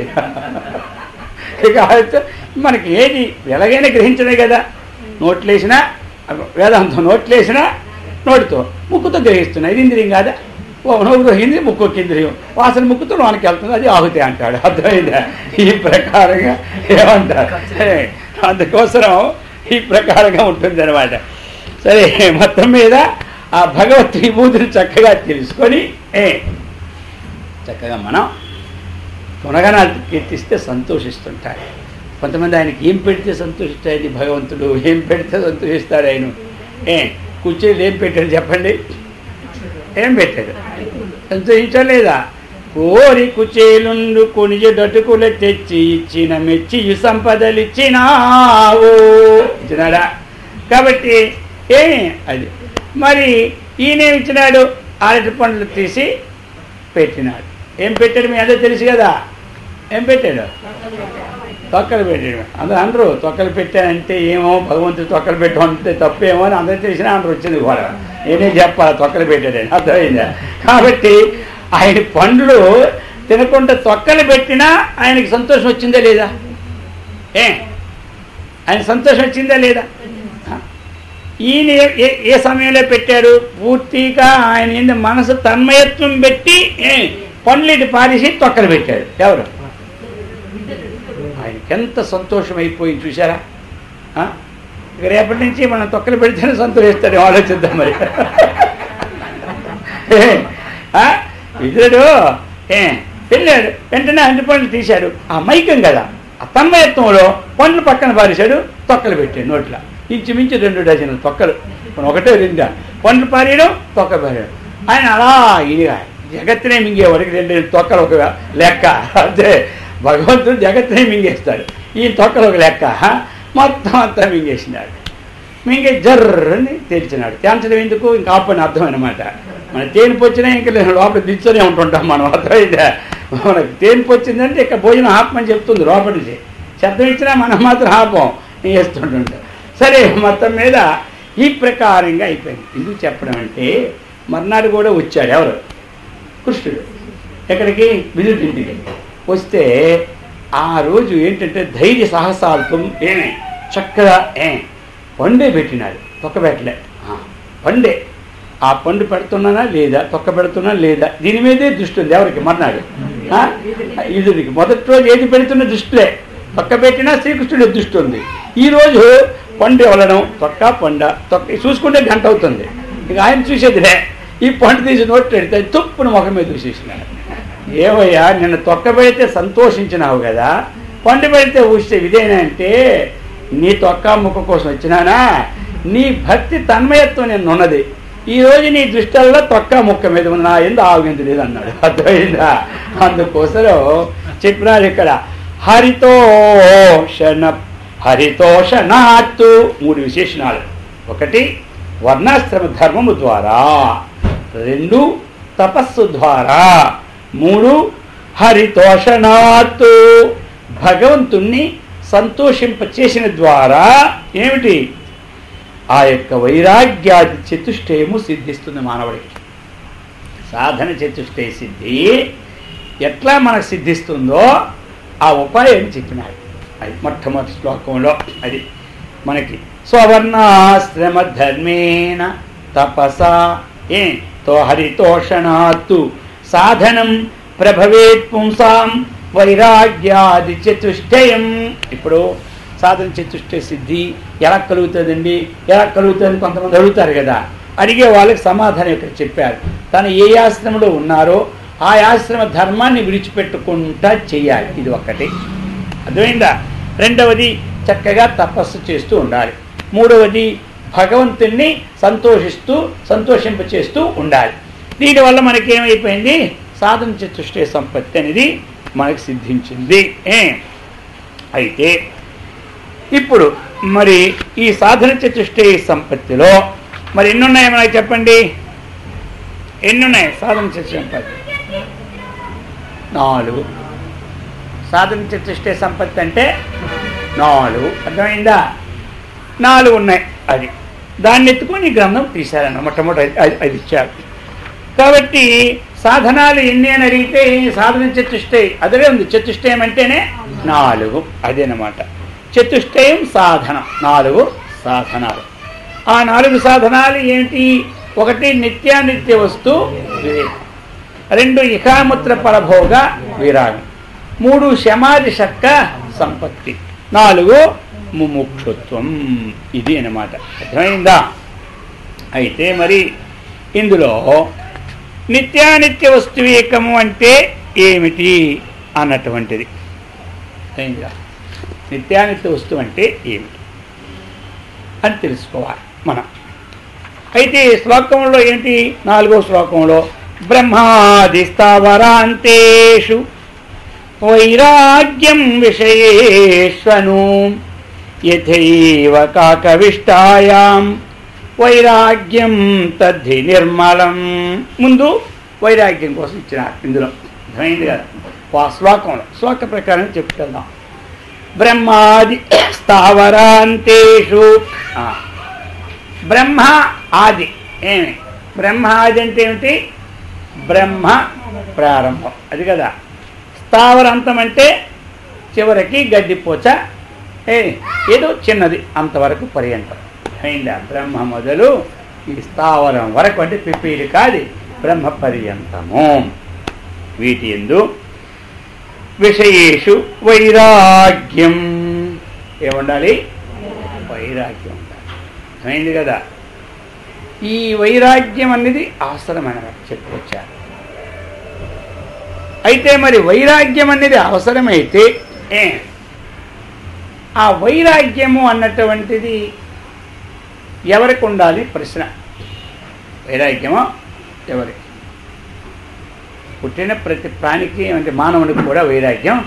ఇక ఆవిరితో మనకి ఏది ఎలాగైనా గ్రహించడే కదా. నోట్లేసినా వేదాంతం, నోట్లేసినా నోటితో ముక్కుతో గ్రహిస్తున్నాయి. ఇది ఇంద్రియం కాదా? నోరు గ్రహింది, ముక్కు ఇంద్రియం. వాసన ముక్కుతో లోనికి వెళ్తుంది, అది ఆహుతి అంటాడు. అర్థమైందా? ఈ ప్రకారంగా ఏమంటారు? అందుకోసం ఈ ప్రకారంగా ఉంటుంది అనమాట. సరే, మొత్తం మీద ఆ భగవత్ విభూతిని చక్కగా తెలుసుకొని చక్కగా మనం గుణగణాలు కీర్తిస్తే సంతోషిస్తుంటాడు. కొంతమంది ఆయనకి ఏం పెడితే సంతోషిస్తాడు భగవంతుడు, ఏం పెడితే సంతోషిస్తాడు ఆయన. కూర్చొని ఏం పెట్టాడు చెప్పండి? ఏం పెట్టాడు? సంతోషించలేదా? కోరి కుచేలుండు కొనిజడటుకుల తెచ్చి ఇచ్చిన మెచ్చి సంపదలిచ్చినావు ఇచ్చినాడా? కాబట్టి అది మరి ఈయనేమి ఇచ్చినాడు? అరటి పండ్లు తీసి పెట్టినాడు. ఏం పెట్టాడు? మీ అందరూ తెలుసు కదా. ఏం పెట్టాడు? తొక్కలు పెట్టాడు. అందరూ అనరు తొక్కలు పెట్టానంటే ఏమో భగవంతుడు తొక్కలు పెట్టమంటే తప్పేమో అని అందరూ తెలిసినా అందరూ వచ్చింది కూడా. నేనే చెప్పాలి తొక్కలు పెట్టాడని. అర్థమైందా? కాబట్టి ఆయన పండ్లు తినకుండా తొక్కలు పెట్టినా ఆయనకి సంతోషం వచ్చిందా లేదా? ఆయన సంతోషం వచ్చిందా లేదా? ఈయన ఏ సమయంలో పెట్టాడు? పూర్తిగా ఆయన ఏంది మనసు తన్మయత్వం పెట్టి పండ్లు ఇటు పారేసి తొక్కలు పెట్టాడు. ఎవరు? ఆయనకి ఎంత సంతోషం అయిపోయింది చూసారా? ఇక రేపటి నుంచి మనం తొక్కలు పెడితేనే సంతోషిస్తాడు. ఆలోచిద్దాం మరి. విదురుడు వెళ్ళాడు, వెంటనే అన్ని పండ్లు తీశాడు. ఆ మైకం కదా, ఆ తన్మయత్వంలో పండ్లు పక్కన పారేశాడు, తొక్కలు పెట్టాడు నోట్లో. ఇంచుమించు 2 డజన్లు తొక్కలు, ఒకటే 2 పండ్లు పారేయడం, తొక్క పారేయడం. ఆయన అలా ఇదిగా జగత్తునే మింగేవాడికి 2 తొక్కలు ఒక లెక్క. అదే భగవంతుడు జగత్తునే మింగేస్తాడు. ఈ తొక్కలు ఒక లెక్క. మొత్తం అంతా మింగేసినాడు. మింగే జర్రని తేల్చినాడు. తేల్చడం ఎందుకు? ఇంకా ఆపని అర్థం అనమాట. మన తేనిపు వచ్చినా ఇంకా లోపల దించుతూనే ఉంటుంటాం మనం. అర్థమైందా? మనకు తేనిపు వచ్చిందంటే ఇక్కడ భోజనం ఆపమని చెప్తుంది లోపల నుంచి. శబ్దం ఇచ్చినా మనం మాత్రం ఆపం, వేస్తుంటుంటాం. సరే, మొత్తం మీద ఈ ప్రకారంగా అయిపోయింది. ఎందుకు చెప్పడం అంటే మర్నాడు కూడా వచ్చాడు. ఎవరు? కృష్ణుడు. ఎక్కడికి? విదురుడింటికి వస్తే ఆ రోజు ఏంటంటే ధైర్య సాహసాలతో చక్కగా పండే పెట్టినాడు. తొక్క పెట్టలే, పండే. ఆ పండు పెడుతున్నానా లేదా, తొక్క పెడుతున్నా లేదా, దీని మీదే దృష్టి ఉంది. ఎవరికి? మర్నాడు విదురుడికి. మొదటి రోజు ఏది పెడుతున్న దృష్టిలే, తొక్క పెట్టినా శ్రీకృష్ణుడి దృష్టి ఉంది. ఈరోజు పండు ఇవ్వడం, తొక్క పండ, తొక్క చూసుకుంటే గంట అవుతుంది. ఇక ఆయన చూసేదిలే. ఈ పండు తీసి నోట్ పెడితే తుప్పును ముఖం మీద చూసేసినాడు. ఏవయ్యా, నిన్న తొక్క పెడితే సంతోషించినావు కదా, పండు పెడితే ఊస్తే ఇదేనా అంటే, నీ తొక్క ముఖ కోసం వచ్చినానా? నీ భక్తి తన్మయత్వం నేను ఉన్నది. ఈరోజు నీ దృష్టిలో తొక్క ముక్క మీద ఉన్న నా ఎందు ఆగింది లేదన్నాడు. అర్థమైందా? అందుకోసం చెప్పినాడు ఇక్కడ హరితోషణాత్తు 3 విశేషణాలు. 1 వర్ణాశ్రమ ధర్మము ద్వారా, 2 తపస్సు ద్వారా, 3 హరితోషణాత్తు భగవంతుణ్ణి సంతోషింపచేసిన ద్వారా. ఏమిటి? ఆ యొక్క వైరాగ్యాది చతుష్టయము సిద్ధిస్తుంది మానవుడికి. సాధన చతుష్టయ సిద్ధి ఎట్లా మనకు సిద్ధిస్తుందో ఆ ఉపాయం చెప్పినాడు. అది మొట్టమొదటి శ్లోకంలో అది మనకి స్వర్ణాశ్రమ ధర్మేణ తపసా తో హరితోషణాత్తు సాధనం ప్రభవేత్ పుంసాం వైరాగ్యాది చతుష్టయం. ఇప్పుడు సాధన చతుష్టయ సిద్ధి ఎలా కలుగుతుందండి, ఎలా కలుగుతుందని కొంతమంది అడుగుతారు కదా. అడిగే వాళ్ళకి సమాధానం ఇక్కడ చెప్పారు. తను ఏ ఆశ్రమంలో ఉన్నారో ఆ ఆశ్రమ ధర్మాన్ని విడిచిపెట్టుకుంటా చేయాలి. ఇది ఒక్కటి అర్థమైందా. రెండవది చక్కగా తపస్సు చేస్తూ ఉండాలి. మూడవది భగవంతుణ్ణి సంతోషింపచేస్తూ ఉండాలి. దీనివల్ల మనకేమైపోయింది, సాధన చతుష్టయ సంపత్తి అనేది మనకు సిద్ధించింది. అయితే ఇప్పుడు మరి ఈ సాధన చతుష్టయ సంపత్తిలో మరి ఎన్నున్నాయి మనకి చెప్పండి, ఎన్నున్నాయి సాధన చతుష్టయ సంపత్తి? 4. సాధన చతుష్టయ సంపత్తి అంటే 4. అర్థమైందా? 4 ఉన్నాయి. అది దాన్ని ఎత్తుకొని గ్రంథం తీశారన్న మొట్టమొదటి అది ఇచ్చారు. కాబట్టి సాధనాలు ఎన్ని అని అడిగితే సాధన చతుష్టయం అదే ఉంది. చతుష్టయం అంటేనే 4 అదేనమాట. చతుష్టయం సాధనం, 4 సాధనాలు. ఆ 4 సాధనాలు ఏమిటి? 1 నిత్యానిత్య వస్తు వివేకం, 2 ఇకాముత్ర పరభోగ విరాగం, 3 శమాధి షట్క సంపత్తి, 4 ముముక్షుత్వం. ఇది అన్నమాట. అర్థమైందా? అయితే మరి ఇందులో నిత్యానిత్య వస్తు వివేకము అంటే ఏమిటి అన్నటువంటిది అయిందా? నిత్యానిత్య వస్తువు అంటే ఏమిటి అని తెలుసుకోవాలి మనం. అయితే శ్లోకంలో ఏంటి? 4వ శ్లోకంలో బ్రహ్మాది స్థావరాంతేషు వైరాగ్యం విషయేష్వను యథైవ కాకవిష్టాయాం వైరాగ్యం తద్ధి నిర్మలం. ముందు వైరాగ్యం కోసం ఇచ్చినారు ఇందులో. అర్థమైంది కదా? శ్లోకంలో శ్లోక ప్రకారం చెప్తున్నాం. బ్రహ్మాది స్థావరాంతేషు, బ్రహ్మ ఆది. ఏమి బ్రహ్మ ఆది అంటే ఏమిటి? బ్రహ్మ ప్రారంభం, అది కదా. స్థావరాంతం అంటే చివరికి గడ్డిపోచ ఏదో చిన్నది అంతవరకు పర్యంతం. అయిందా? బ్రహ్మ మొదలు ఈ స్థావరం వరకు అంటే పిపీలి కాది బ్రహ్మ పర్యంతము. వీటి యందు విషయేషు వైరాగ్యం ఏముండాలి? వైరాగ్యం ఉండాలి. అయింది కదా? ఈ వైరాగ్యం అనేది అవసరమైన చెప్పుకొచ్చారు. అయితే మరి వైరాగ్యం అనేది అవసరమైతే ఆ వైరాగ్యము అన్నటువంటిది ఎవరికి ఉండాలి? ప్రశ్న. వైరాగ్యమో ఎవరికి? పుట్టిన ప్రతి ప్రాణికి అంటే మానవునికి కూడా వైరాగ్యం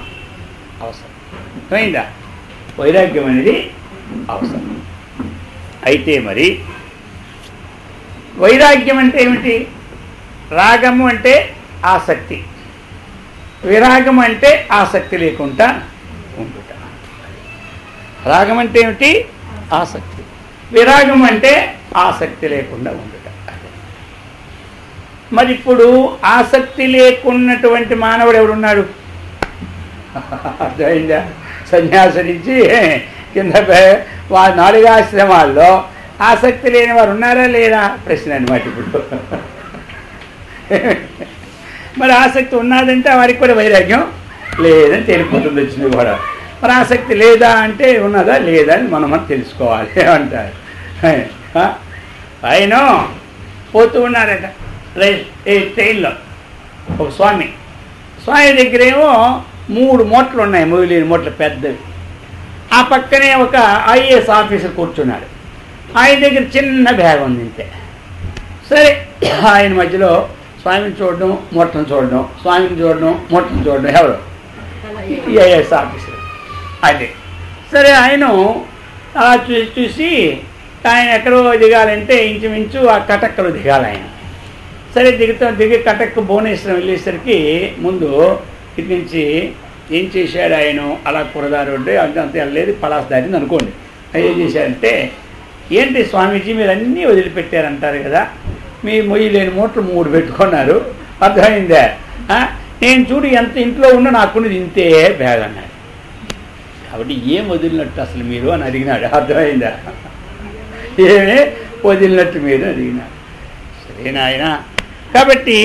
అవసరం. అర్థమైందా? వైరాగ్యం అనేది అవసరం. అయితే మరి వైరాగ్యం అంటే ఏమిటి? రాగము అంటే ఆసక్తి, విరాగం అంటే ఆసక్తి లేకుండా ఉండుట. రాగం అంటే ఏమిటి? ఆసక్తి. విరాగం అంటే ఆసక్తి లేకుండా ఉండుట. మరి ఇప్పుడు ఆసక్తి లేకున్నటువంటి మానవుడు ఎవరున్నాడు? అర్థమైందా? సన్యాసి నుంచి కింద 4 ఆశ్రమాల్లో ఆసక్తి లేని వారు ఉన్నారా లేరా ప్రశ్న అనమాట. ఇప్పుడు మరి ఆసక్తి ఉన్నదంటే వారికి కూడా వైరాగ్యం లేదని తెలిపోతుంది వచ్చింది కూడా. మరి ఆసక్తి లేదా అంటే ఉన్నదా లేదా అని మనం తెలుసుకోవాలి. ఏమంటారు? ఆయన పోతూ ఉన్నారట ట్రైన్లో ఒక స్వామి దగ్గరేమో 3 మూటలు ఉన్నాయి, మొగిలిన మూటలు పెద్దవి. ఆ పక్కనే ఒక ఐఏఎస్ ఆఫీసర్ కూర్చున్నాడు. ఆయన దగ్గర చిన్న బ్యాగ్ ఉంది ఇంతే. సరే ఆయన మధ్యలో స్వామిని చూడడం, మూటను చూడడం, స్వామిని చూడడం, మూటను చూడడం. ఎవరు? ఈ ఐఏఎస్ ఆఫీసర్. అదే సరే ఆయన అలా చూసి ఆయన ఎక్కడో దిగాలంటే ఇంచుమించు ఆ కటక్కలో దిగాలి ఆయన. సరే దిగి కటక్ భువనేశ్వరం వెళ్ళేసరికి ముందు ఇటు నుంచి ఏం చేశాడు ఆయన? అలా కురదారు ఉంటే అంత వెళ్ళలేదు, పలాస్ దాటింది అనుకోండి. ఏం చేశాడంటే ఏంటి స్వామీజీ మీరు అన్నీ వదిలిపెట్టారంటారు కదా, మీ మొయ్యి లేని మూటలు 3 పెట్టుకున్నారు, అర్థమైందా? నేను చూడు ఎంత ఇంట్లో ఉన్నా నాకున్నది ఇంతే బ్యాగ్ అన్నాడు. కాబట్టి ఏం వదిలినట్టు అసలు మీరు అని అడిగినాడు. అర్థమైందా? ఏమే వదిలినట్టు మీరు అడిగినాడు. సరేనా ఆయన? కాబట్టి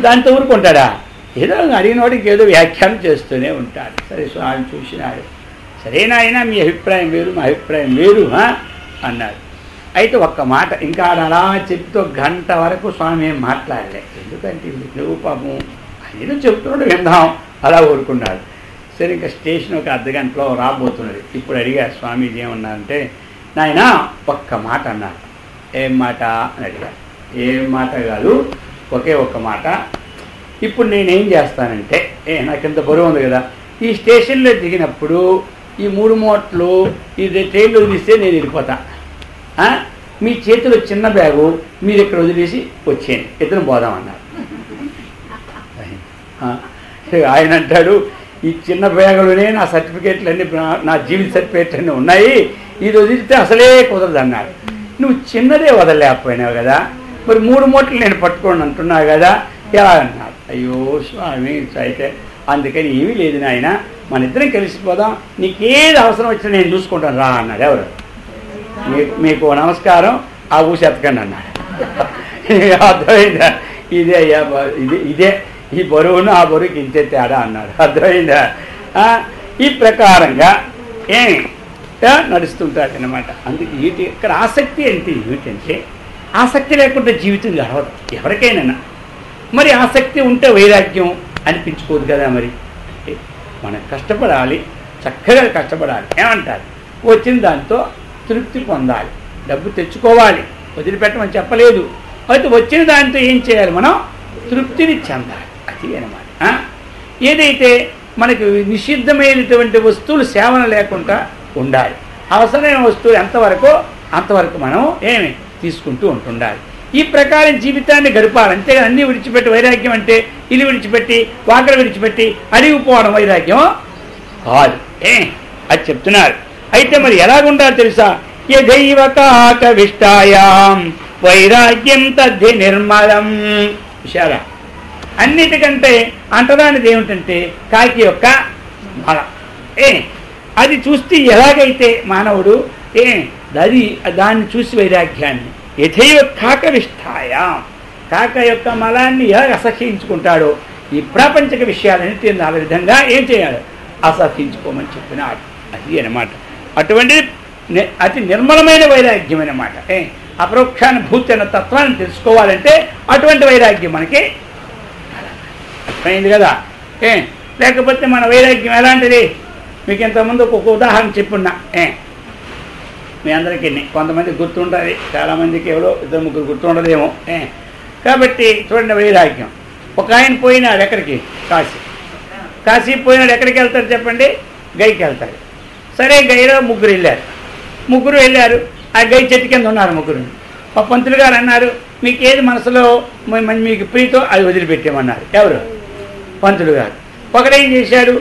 దాంతో ఊరుకుంటాడా? ఏదో అడిగిన వాడికి ఏదో వ్యాఖ్యానం చేస్తూనే ఉంటాడు. సరే స్వామి చూసినాడు. సరేనా ఆయన, మీ అభిప్రాయం వేరు మా అభిప్రాయం వేరు అన్నాడు. అయితే ఒక్క మాట ఇంకా అలా చెప్తూ గంట వరకు స్వామి ఏం మాట్లాడలే. ఎందుకంటే నువ్వు పాపం ఆయన చెప్తున్నాడు విందాం, అలా ఊరుకున్నాడు. సరే ఇంకా స్టేషన్ ఒక అర్ధగంటలో రాబోతున్నది. ఇప్పుడు అడిగారు స్వామీజీ ఏమన్నారంటే, నాయన ఒక్క మాట అన్నారు. ఏం మాట అని అడిగారు. ఏం మాట కాదు, ఒకే ఒక్క మాట. ఇప్పుడు నేనేం చేస్తానంటే, నాకు ఇంత బరువు ఉంది కదా, ఈ స్టేషన్లో దిగినప్పుడు ఈ 3 మూటలు ఈ ట్రైన్లో వదిలిస్తే నేను వెళ్ళిపోతా. మీ చేతిలో చిన్న బ్యాగు మీరు ఇక్కడ వదిలేసి వచ్చేయండి, ఇద్దరు పోదామన్నారు. ఆయన అంటాడు, ఈ చిన్న బ్యాగులోనే నా సర్టిఫికేట్లు అన్నీ, నా జీవిత సర్టిఫికేట్లు అన్నీ ఉన్నాయి, ఇది వదిలితే అసలే కుదరదు అన్నారు. నువ్వు చిన్నదే వదలలేకపోయినావు కదా, మరి 3 మూటలు నేను పట్టుకోండి అంటున్నావు కదా, ఎలా అన్నారు. అయ్యో స్వామి, అయితే అందుకని ఏమీ లేదు నాయన, మన ఇద్దరం కలిసిపోదాం, నీకేది అవసరం వచ్చినా నేను చూసుకుంటాను రా అన్నాడు. ఎవరు? మీకు నమస్కారం, ఆ ఊసి ఎత్తకండి అన్నాడు. అర్థమైందా? ఇదే అయ్యా, ఇదే ఈ బరువును ఆ బరువుకి ఇంతే తేడా అన్నాడు. అర్థమైందా? ఈ ప్రకారంగా నడుస్తుంటాడు అన్నమాట. అందుకే ఇక్కడ ఆసక్తి అంటే ఏమిటంటే, ఆసక్తి లేకుండా జీవితం గడవదు ఎవరికైనా. మరి ఆసక్తి ఉంటే వైరాగ్యం అనిపించుకోదు కదా. మరి అంటే మనం కష్టపడాలి, చక్కగా కష్టపడాలి. ఏమంటారు? వచ్చిన దాంతో తృప్తి పొందాలి, డబ్బు తెచ్చుకోవాలి, వదిలిపెట్టమని చెప్పలేదు. అయితే వచ్చిన దాంతో ఏం చేయాలి? మనం తృప్తిని చెందాలి. అది అన్నమాట. ఏదైతే మనకు నిషిద్ధమైనటువంటి వస్తువులు సేవన లేకుండా ఉండాలి. అవసరమైన వస్తువులు ఎంతవరకు అంతవరకు మనం తీసుకుంటూ ఉంటుండాలి. ఈ ప్రకారం జీవితాన్ని గడపాలి. అంతేగా అన్నీ విడిచిపెట్టి వైరాగ్యం అంటే ఇల్లు విడిచిపెట్టి వాకలు విడిచిపెట్టి అడిగిపోవడం వైరాగ్యం కాదు. అది చెప్తున్నారు. అయితే మరి ఎలాగుండాలో తెలుసా? యదైవ కాకవిష్టాయాం వైరాగ్యం తద్ధి నిర్మలం. విషయాలా అన్నిటికంటే అంటరానిది ఏమిటంటే కాకి యొక్క మల. అది చూస్తే ఎలాగైతే మానవుడు దాన్ని చూసి వైరాగ్యాన్ని, యథైవ కాకవిష్టాయాం, కాక యొక్క మలాన్ని ఎలా అసహ్యించుకుంటాడో ఈ ప్రాపంచిక విషయాలన్నింటినీ ఆ విధంగా ఏం చేయాలి? అసహ్యించుకోమని చెప్పినాడు. అది అన్నమాట. అటువంటిది అతి నిర్మలమైన వైరాగ్యం అన్నమాట. అపరోక్షానుభూతి అన్న తత్వాన్ని తెలుసుకోవాలంటే అటువంటి వైరాగ్యం మనకి అర్థమైంది కదా. లేకపోతే మన వైరాగ్యం ఎలాంటిది? మీకు ఇంతకుముందు ఒక ఉదాహరణ చెప్పున్నా. మీ అందరికీ కొంతమంది గుర్తుంటుంది, చాలామందికి ఎవరో 2-3 గుర్తుండదేమో. కాబట్టి చూడండి, వైరాగ్యం. ఒక ఆయన పోయినాడు ఎక్కడికి? కాశీ పోయినాడు. ఎక్కడికి వెళ్తారు చెప్పండి? గైకి వెళ్తారు. సరే, గైలో 3 వెళ్ళారు. ఆ గై చెట్టు కింద ఉన్నారు 3. మా పంతులు గారు అన్నారు, మీకు ఏది మనసులో మీకు ప్రీతో అది వదిలిపెట్టేమన్నారు. ఎవరు? పంతులు గారు. ఒకడేం చేశాడు?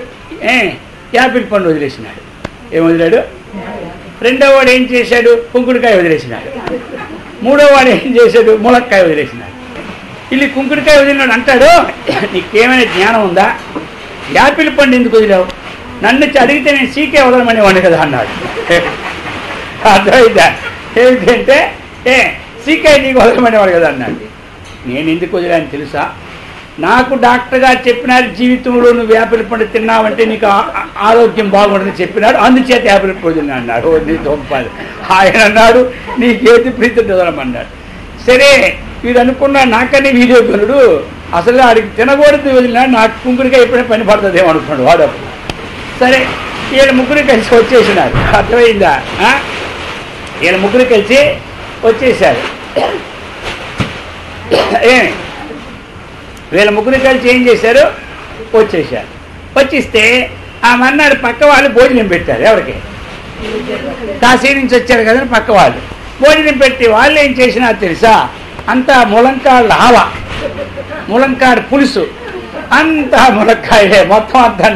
యాపిల్ పండు వదిలేసినాడు. ఏం వదిలాడు? రెండో వాడు ఏం చేశాడు? కుంకుడుకాయ వదిలేసినాడు. మూడో వాడు ఏం చేశాడు? ములక్కాయ వదిలేసినాడు. ఇల్లు కుంకుడుకాయ వదిలినాడు. అంటాడు, నీకేమైనా జ్ఞానం ఉందా? యాపిల్ పండు ఎందుకు వదిలావు? నన్ను అడిగితే నేను సీకే వదలమని వాడిని కదా అన్నాడు. అర్థమైందా? ఏంటంటే సీకే నీకు వదలమనేవాడు కదా అన్నాడు. నేను ఎందుకు వదిలాను తెలుసా? నాకు డాక్టర్ గారు చెప్పినారు, జీవితంలో నువ్వు యాపిల్ పండు తిన్నావంటే నీకు ఆరోగ్యం బాగుంటుందని చెప్పినాడు, అందుచేత యాపిల్ పండు వదిలినా అన్నాడు. ఆయన అన్నాడు, నీకేది ప్రీతి వదలమన్నాడు. సరే, వీడు అనుకున్నా నాకనే వీడియో గనుడు, అసలు ఆడికి తినకూడదు వదిలినాడు, నాకు కుంకుడిగా ఎప్పుడైనా పని పడుతుందేమో అనుకున్నాడు వాడు. సరే, వీళ్ళ 3 కలిసి వచ్చేసినారు. అర్థమైందా? వీళ్ళ 3 కలిసి వచ్చేసారు. వీళ్ళ 3 కలిసి ఏం చేశారు? వచ్చేసారు. వచ్చిస్తే ఆ మన్నాడు పక్క వాళ్ళు భోజనం పెట్టారు. ఎవరికి? కాశీ నుంచి వచ్చారు కదా పక్క వాళ్ళు భోజనం పెట్టి వాళ్ళు ఏం చేసినా తెలుసా? అంతా ములంకాడు ఆవ, ములంకాడు పులుసు, అంతా ములక్కాయలే మొత్తం అంతా.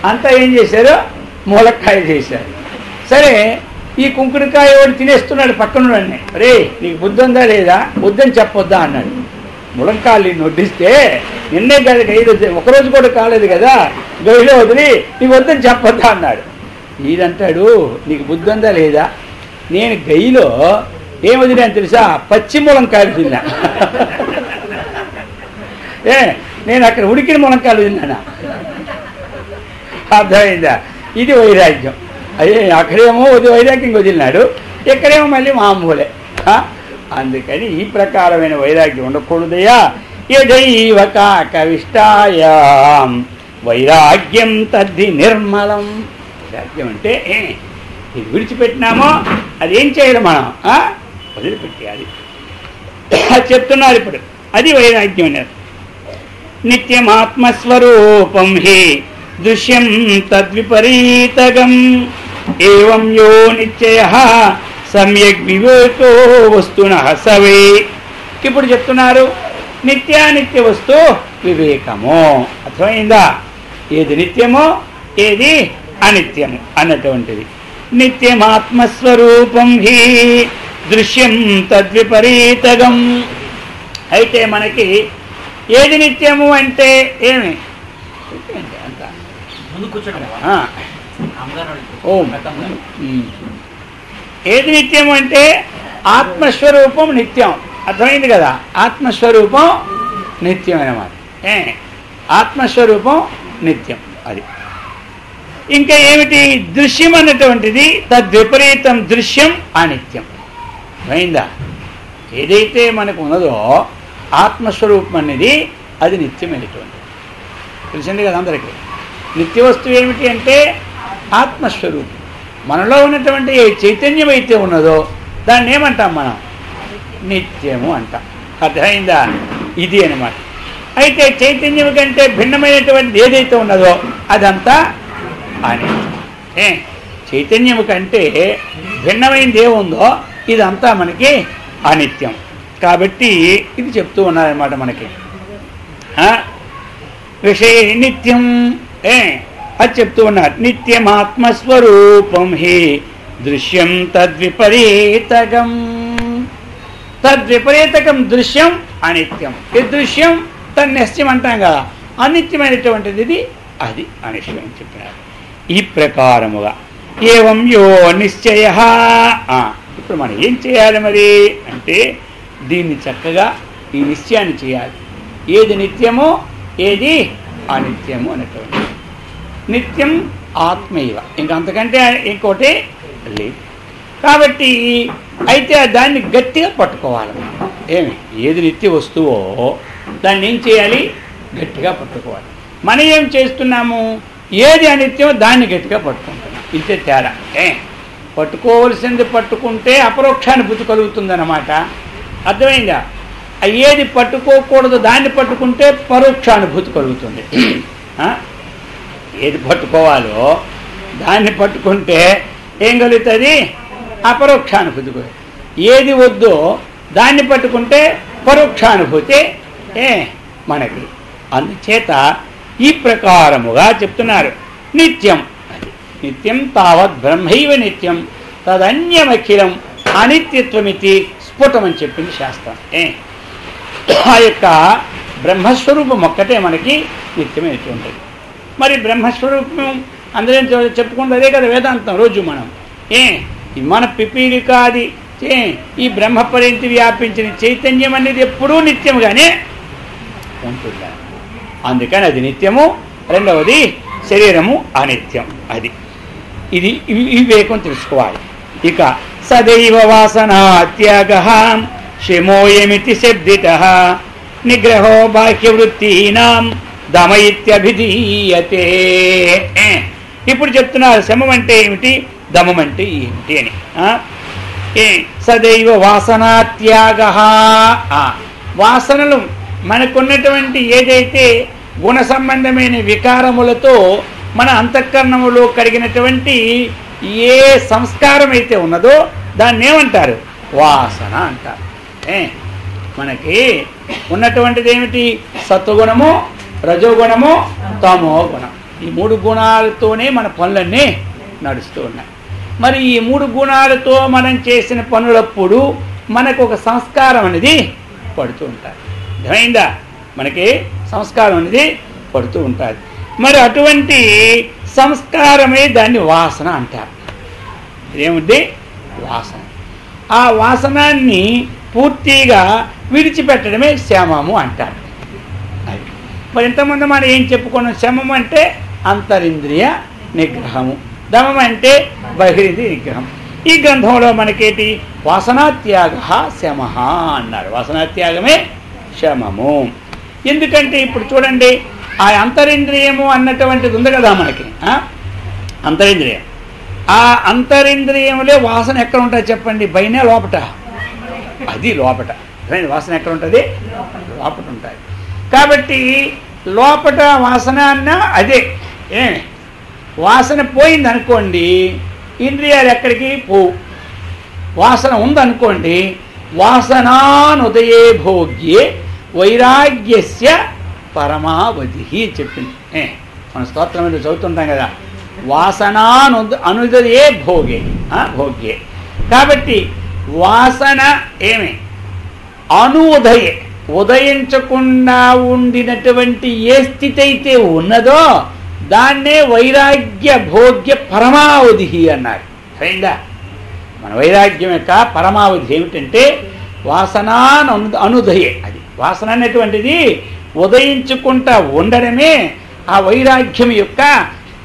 అంతా ఏం చేశారు? ములక్కాయ చేశారు. సరే, ఈ కుంకుడికాయ వాడు తినేస్తున్నాడు పక్కనుడని. రే నీకు బుద్ధి ఉందా లేదా, బుద్ధని చెప్పొద్దా అన్నాడు. ములంకాళ్ళు నొడ్డిస్తే నిన్నే కదా గైలు ఒకరోజు కూడా కాలేదు కదా, గైలో వదిలి నీకు వద్దని చెప్పొద్దా అన్నాడు. ఈడంటాడు నీకు బుద్ధి ఉందా లేదా, నేను గైలో ఏం వదిలేని తెలుసా, పచ్చి ములంకాయలు తిన్నా. నేను అక్కడ ఉడికిన ములంకాయలు తిన్నానా, అర్థమైందా? ఇది వైరాగ్యం. అదే అక్కడేమో వైరాగ్యం వదిలినాడు, ఇక్కడేమో మళ్ళీ మామూలే. అందుకని ఈ ప్రకారమైన వైరాగ్యం ఉండకూడదయా. యదైవ కాకవిష్టాయాం వైరాగ్యం తద్ధి నిర్మలం. వైరాగ్యం అంటే ఇది విడిచిపెట్టినామో అదేం చేయాలి మనం, వదిలిపెట్టేయాలి చెప్తున్నారు ఇప్పుడు. అది వైరాగ్యం అనేది. నిత్యమాత్మస్వరూపం హి దృశ్యం తద్విపరీతగం ఏవం యో నిశ్చయః సమ్యక్ వివేకో వస్తునః సవే. ఇప్పుడు చెప్తున్నారు నిత్యానిత్య వస్తు వివేకము. అర్థమైందా? ఏది నిత్యమో ఏది అనిత్యము అన్నటువంటిది. నిత్యమాత్మస్వరూపం హి దృశ్యం తద్విపరీతగం. అయితే మనకి ఏది నిత్యము అంటే ఏమి అంత ఏది నిత్యము అంటే ఆత్మస్వరూపం నిత్యం. అర్థమైంది కదా? ఆత్మస్వరూపం నిత్యం అన్నమాట. ఆత్మస్వరూపం నిత్యం. అది ఇంకా ఏమిటి? దృశ్యం అన్నటువంటిది తద్విపరీతం, దృశ్యం అనిత్యం. అయిందా? ఏదైతే మనకు ఉన్నదో ఆత్మస్వరూపం అనేది అది నిత్యమైనటువంటి తెలిసింది కదా అందరికీ. నిత్య వస్తువు ఏమిటి అంటే ఆత్మస్వరూపం. మనలో ఉన్నటువంటి ఏ చైతన్యం అయితే ఉన్నదో దాన్ని ఏమంటాం మనం? నిత్యము అంటాం. అర్థమైందా? ఇది అన్నమాట. అయితే చైతన్యం కంటే భిన్నమైనటువంటిది ఏదైతే ఉన్నదో అదంతా అనిత్యం. చైతన్యం కంటే భిన్నమైనది ఏముందో ఇదంతా మనకి అనిత్యం. కాబట్టి ఇది చెప్తూ ఉన్నారన్నమాట మనకి. విషయ నిత్యం అది చెప్తూ ఉన్నారు. నిత్యమాత్మస్వరూపం హి దృశ్యం తద్విపరీతకం. తద్విపరీతకం దృశ్యం అనిత్యం. ఈ దృశ్యం తన్నిత్యం అంటాం కదా, అనిత్యమైనటువంటిది ఇది, అది అనిశ్చయం అని చెప్పినారు. ఈ ప్రకారముగా ఏవం యో నిశ్చయ. ఇప్పుడు మనం ఏం చేయాలి మరి అంటే దీన్ని చక్కగా ఈ నిశ్చయాన్ని చేయాలి. ఏది నిత్యమో ఏది అనిత్యము అనేటువంటి. నిత్యం ఆత్మైవ, ఇంకంతకంటే ఇంకోటి లేదు. కాబట్టి అయితే దాన్ని గట్టిగా పట్టుకోవాలి. ఏది నిత్య వస్తువో దాన్ని ఏం చేయాలి? గట్టిగా పట్టుకోవాలి. మనం ఏం చేస్తున్నాము? ఏది అనిత్యమో దాన్ని గట్టిగా పట్టుకుంటున్నాం. ఇంతే తేడా. పట్టుకోవలసింది పట్టుకుంటే అపరోక్షానుభూతి కలుగుతుందన్నమాట. అర్థమైందా? ఏది పట్టుకోకూడదు దాన్ని పట్టుకుంటే పరోక్షానుభూతి కలుగుతుంది. ఏది పట్టుకోవాలో దాన్ని పట్టుకుంటే ఏం కలుగుతుంది? అపరోక్షానుభూతి. ఏది వద్దో దాన్ని పట్టుకుంటే పరోక్షానుభూతి మనకి. అందుచేత ఈ ప్రకారముగా చెప్తున్నారు. నిత్యం నిత్యం తావత్ బ్రహ్మైవ నిత్యం తదన్యమఖిలం అనిత్యత్వమితి స్ఫుటమని చెప్పింది శాస్త్రం. ఆ యొక్క బ్రహ్మస్వరూపం ఒక్కటే మనకి నిత్యమైనటువంటిది. మరి బ్రహ్మస్వరూపం అందరం చెప్పుకుంటే అదే కదా వేదాంతం. రోజు మనం మన పిపీలికాది ఈ బ్రహ్మపరింటి వ్యాపించిన చైతన్యం అనేది ఎప్పుడూ నిత్యముగానే ఉంటుంది. అందుకని అది నిత్యము. రెండవది శరీరము అనిత్యం. అది ఇది వివేకం తెలుసుకోవాలి. ఇక సదైవ వాసనా త్యాగ శమోయమితి శబ్దితః నిగ్రహో బాహ్యవృత్తీనాం దమయిత్యభిధీయతే. ఇప్పుడు చెప్తున్నారు శమం అంటే ఏమిటి, దమం అంటే ఏమిటి అని. సదైవ వాసనా త్యాగ. వాసనలు మనకున్నటువంటి ఏదైతే గుణ సంబంధమైన వికారములతో మన అంతఃకరణములో కలిగినటువంటి ఏ సంస్కారం అయితే ఉన్నదో దాన్ని ఏమంటారు? వాసన అంటారు. మనకి ఉన్నటువంటిది ఏమిటి? సత్వగుణము, రజోగుణము, తమో గుణం. ఈ మూడు గుణాలతోనే మన పనులన్నీ నడుస్తూ ఉన్నాయి. మరి ఈ 3 గుణాలతో మనం చేసిన పనులప్పుడు మనకు ఒక సంస్కారం అనేది పడుతూ ఉంటుంది. అర్థమైందా? మనకి సంస్కారం అనేది పడుతూ ఉంటుంది. మరి అటువంటి సంస్కారమే దాన్ని వాసన అంటారు. ఇదేమిటి? వాసన. ఆ వాసనాన్ని పూర్తిగా విడిచిపెట్టడమే శమము అంటారు. అది మరి ఇంతకుముందు మనం ఏం చెప్పుకున్నాం? శమము అంటే అంతరింద్రియ నిగ్రహము, దమం అంటే బహిరింద్రియ నిగ్రహం. ఈ గ్రంథంలో మనకేటి? వాసనాత్యాగ శమ అన్నారు. వాసనాత్యాగమే శమము. ఎందుకంటే ఇప్పుడు చూడండి, ఆ అంతరింద్రియము అన్నటువంటిది ఉంది కదా మనకి, అంతరింద్రియం. ఆ అంతరింద్రియంలో వాసన ఎక్కడ ఉంటుంది చెప్పండి? పైన లోపట? అది లోపట. వాసన ఎక్కడ ఉంటుంది? లోపట ఉంటుంది. కాబట్టి లోపట వాసన అన్న అదే. వాసన పోయింది అనుకోండి, ఇంద్రియాలు ఎక్కడికి పోవు. వాసన ఉందనుకోండి, వాసనానుదయే భోగ్యే వైరాగ్యస్య పరమావధి చెప్పింది. మన స్తోత్రం మీద చదువుతుంటాం కదా, వాసనానుదయే భోగే భోగ్యే. కాబట్టి వాసన ఏమి? అనుదయే, ఉదయించకుండా ఉండినటువంటి ఏ స్థితి అయితే ఉన్నదో దాన్నే వైరాగ్య భోగ్య పరమావధి అన్నారు. సరైందా? మన వైరాగ్యం యొక్క పరమావధి ఏమిటంటే వాసనానుదయే. అది వాసన అనేటువంటిది ఉదయించుకుంటా ఉండడమే ఆ వైరాగ్యం యొక్క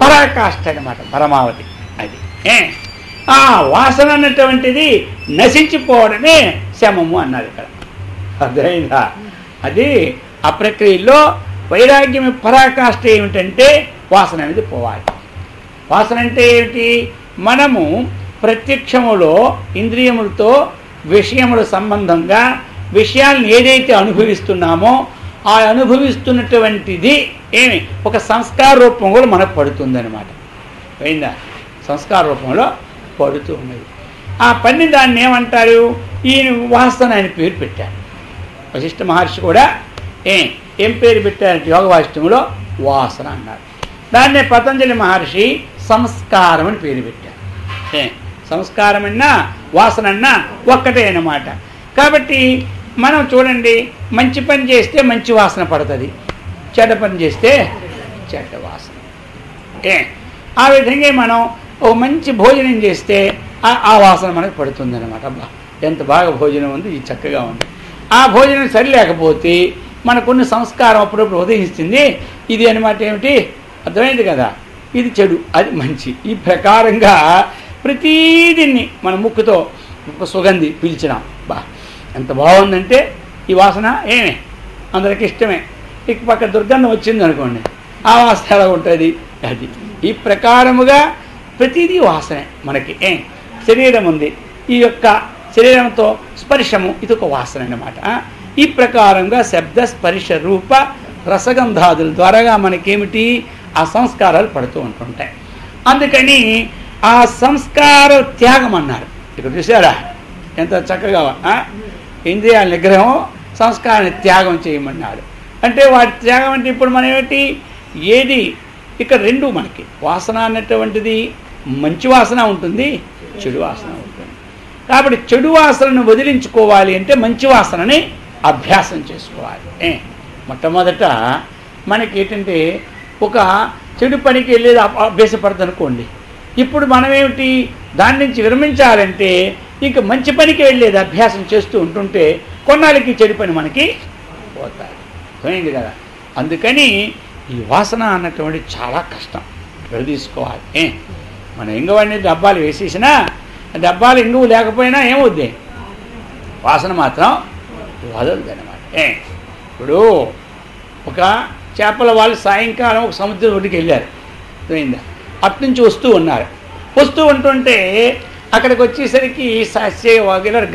పరాకాష్ఠ అన్నమాట, పరమావధి. అది ఆ వాసన అన్నటువంటిది నశించిపోవడమే శమము అన్నారు ఇక్కడ. అర్థమైందా? అది ఆ ప్రక్రియలో వైరాగ్యం పరాకాష్ఠ ఏమిటంటే వాసన అనేది పోవాలి. వాసన అంటే ఏమిటి? మనము ప్రత్యక్షములో ఇంద్రియములతో విషయముల సంబంధంగా విషయాలను ఏదైతే అనుభవిస్తున్నామో ఆ అనుభవిస్తున్నటువంటిది ఏమి ఒక సంస్కార రూపంలో మనకు పడుతుందన్నమాట. అయిందా? సంస్కార రూపంలో పడుతూ ఉన్నది. ఆ పని దాన్ని ఏమంటారు? ఈయన వాసన అని పేరు పెట్టారు. వశిష్ఠ మహర్షి కూడా ఏం పేరు పెట్టారంటే యోగ వాసిష్టంలో వాసన అన్నారు. దాన్నే పతంజలి మహర్షి సంస్కారం అని పేరు పెట్టారు. సంస్కారం అన్నా వాసన అన్నా ఒక్కటే అన్నమాట. కాబట్టి మనం చూడండి, మంచి పని చేస్తే మంచి వాసన పడుతుంది, చెడ్డ పని చేస్తే చెడ్డ వాసన. ఆ విధంగా మనం ఓ మంచి భోజనం చేస్తే ఆ వాసన మనకు పడుతుంది అనమాట. అబ్బా ఎంత బాగా భోజనం ఉంది, ఇది చక్కగా ఉంది. ఆ భోజనం సరిలేకపోతే మనకున్న సంస్కారం అప్పుడప్పుడు ఉదయిస్తుంది. ఇది అనమాట ఏమిటి? అర్థమైంది కదా? ఇది చెడు, అది మంచి. ఈ ప్రకారంగా ప్రతీదిన్ని మన ముక్కుతో ఒక సుగంధి పీల్చినాం. బా ఎంత బాగుందంటే ఈ వాసన అందరికి ఇష్టమే. ఇక పక్క దుర్గంధం వచ్చింది అనుకోండి, ఆ వాసన ఎలా ఉంటుంది? అది ఈ ప్రకారముగా ప్రతిదీ వాసనే మనకి. శరీరం ఉంది, ఈ యొక్క శరీరంతో స్పర్శము ఇది ఒక వాసన అన్నమాట. ఈ ప్రకారంగా శబ్ద స్పర్శ రూప రసగంధాదుల ద్వారాగా మనకేమిటి? ఆ సంస్కారాలు పడుతూ ఉంటుంటాయి. అందుకని ఆ సంస్కార త్యాగం అన్నారు. ఇక్కడ చూసారా ఎంత చక్కగా ఇంద్రియాల నిగ్రహం, సంస్కారాన్ని త్యాగం చేయమన్నాడు. అంటే వాటి త్యాగం అంటే ఇప్పుడు మనం ఏమిటి? ఏది ఇక్కడ రెండు మనకి వాసన అన్నటువంటిది మంచి వాసన ఉంటుంది, చెడు వాసన ఉంటుంది. కాబట్టి చెడు వాసనను వదిలించుకోవాలి అంటే మంచి వాసనని అభ్యాసం చేసుకోవాలి. మొట్టమొదట మనకి ఏంటంటే ఒక చెడు పనికి వెళ్ళేది అభ్యాసపడదు అనుకోండి, ఇప్పుడు మనం ఏమిటి దాని నుంచి విరమించాలంటే ఇంక మంచి పనికి వెళ్ళేది అభ్యాసం చేస్తూ ఉంటుంటే కొన్నాళ్ళకి చెడు పని మనకి పోతాయి. పోయింది కదా? అందుకని ఈ వాసన అన్నటువంటి చాలా కష్టం, విడదీసుకోవాలి. మనం ఇంగువన్నీ డబ్బాలు వేసేసినా డబ్బాలు ఇంగువ లేకపోయినా ఏమవుద్ది? వాసన మాత్రం వదలదు అనమాట. ఇప్పుడు ఒక చేపల వాళ్ళు సాయంకాలం ఒక సముద్రం ఒడ్డుకి వెళ్ళారు. పోయిందా? అట్నుంచి వస్తూ ఉన్నారు. వస్తూ ఉంటుంటే అక్కడికి వచ్చేసరికి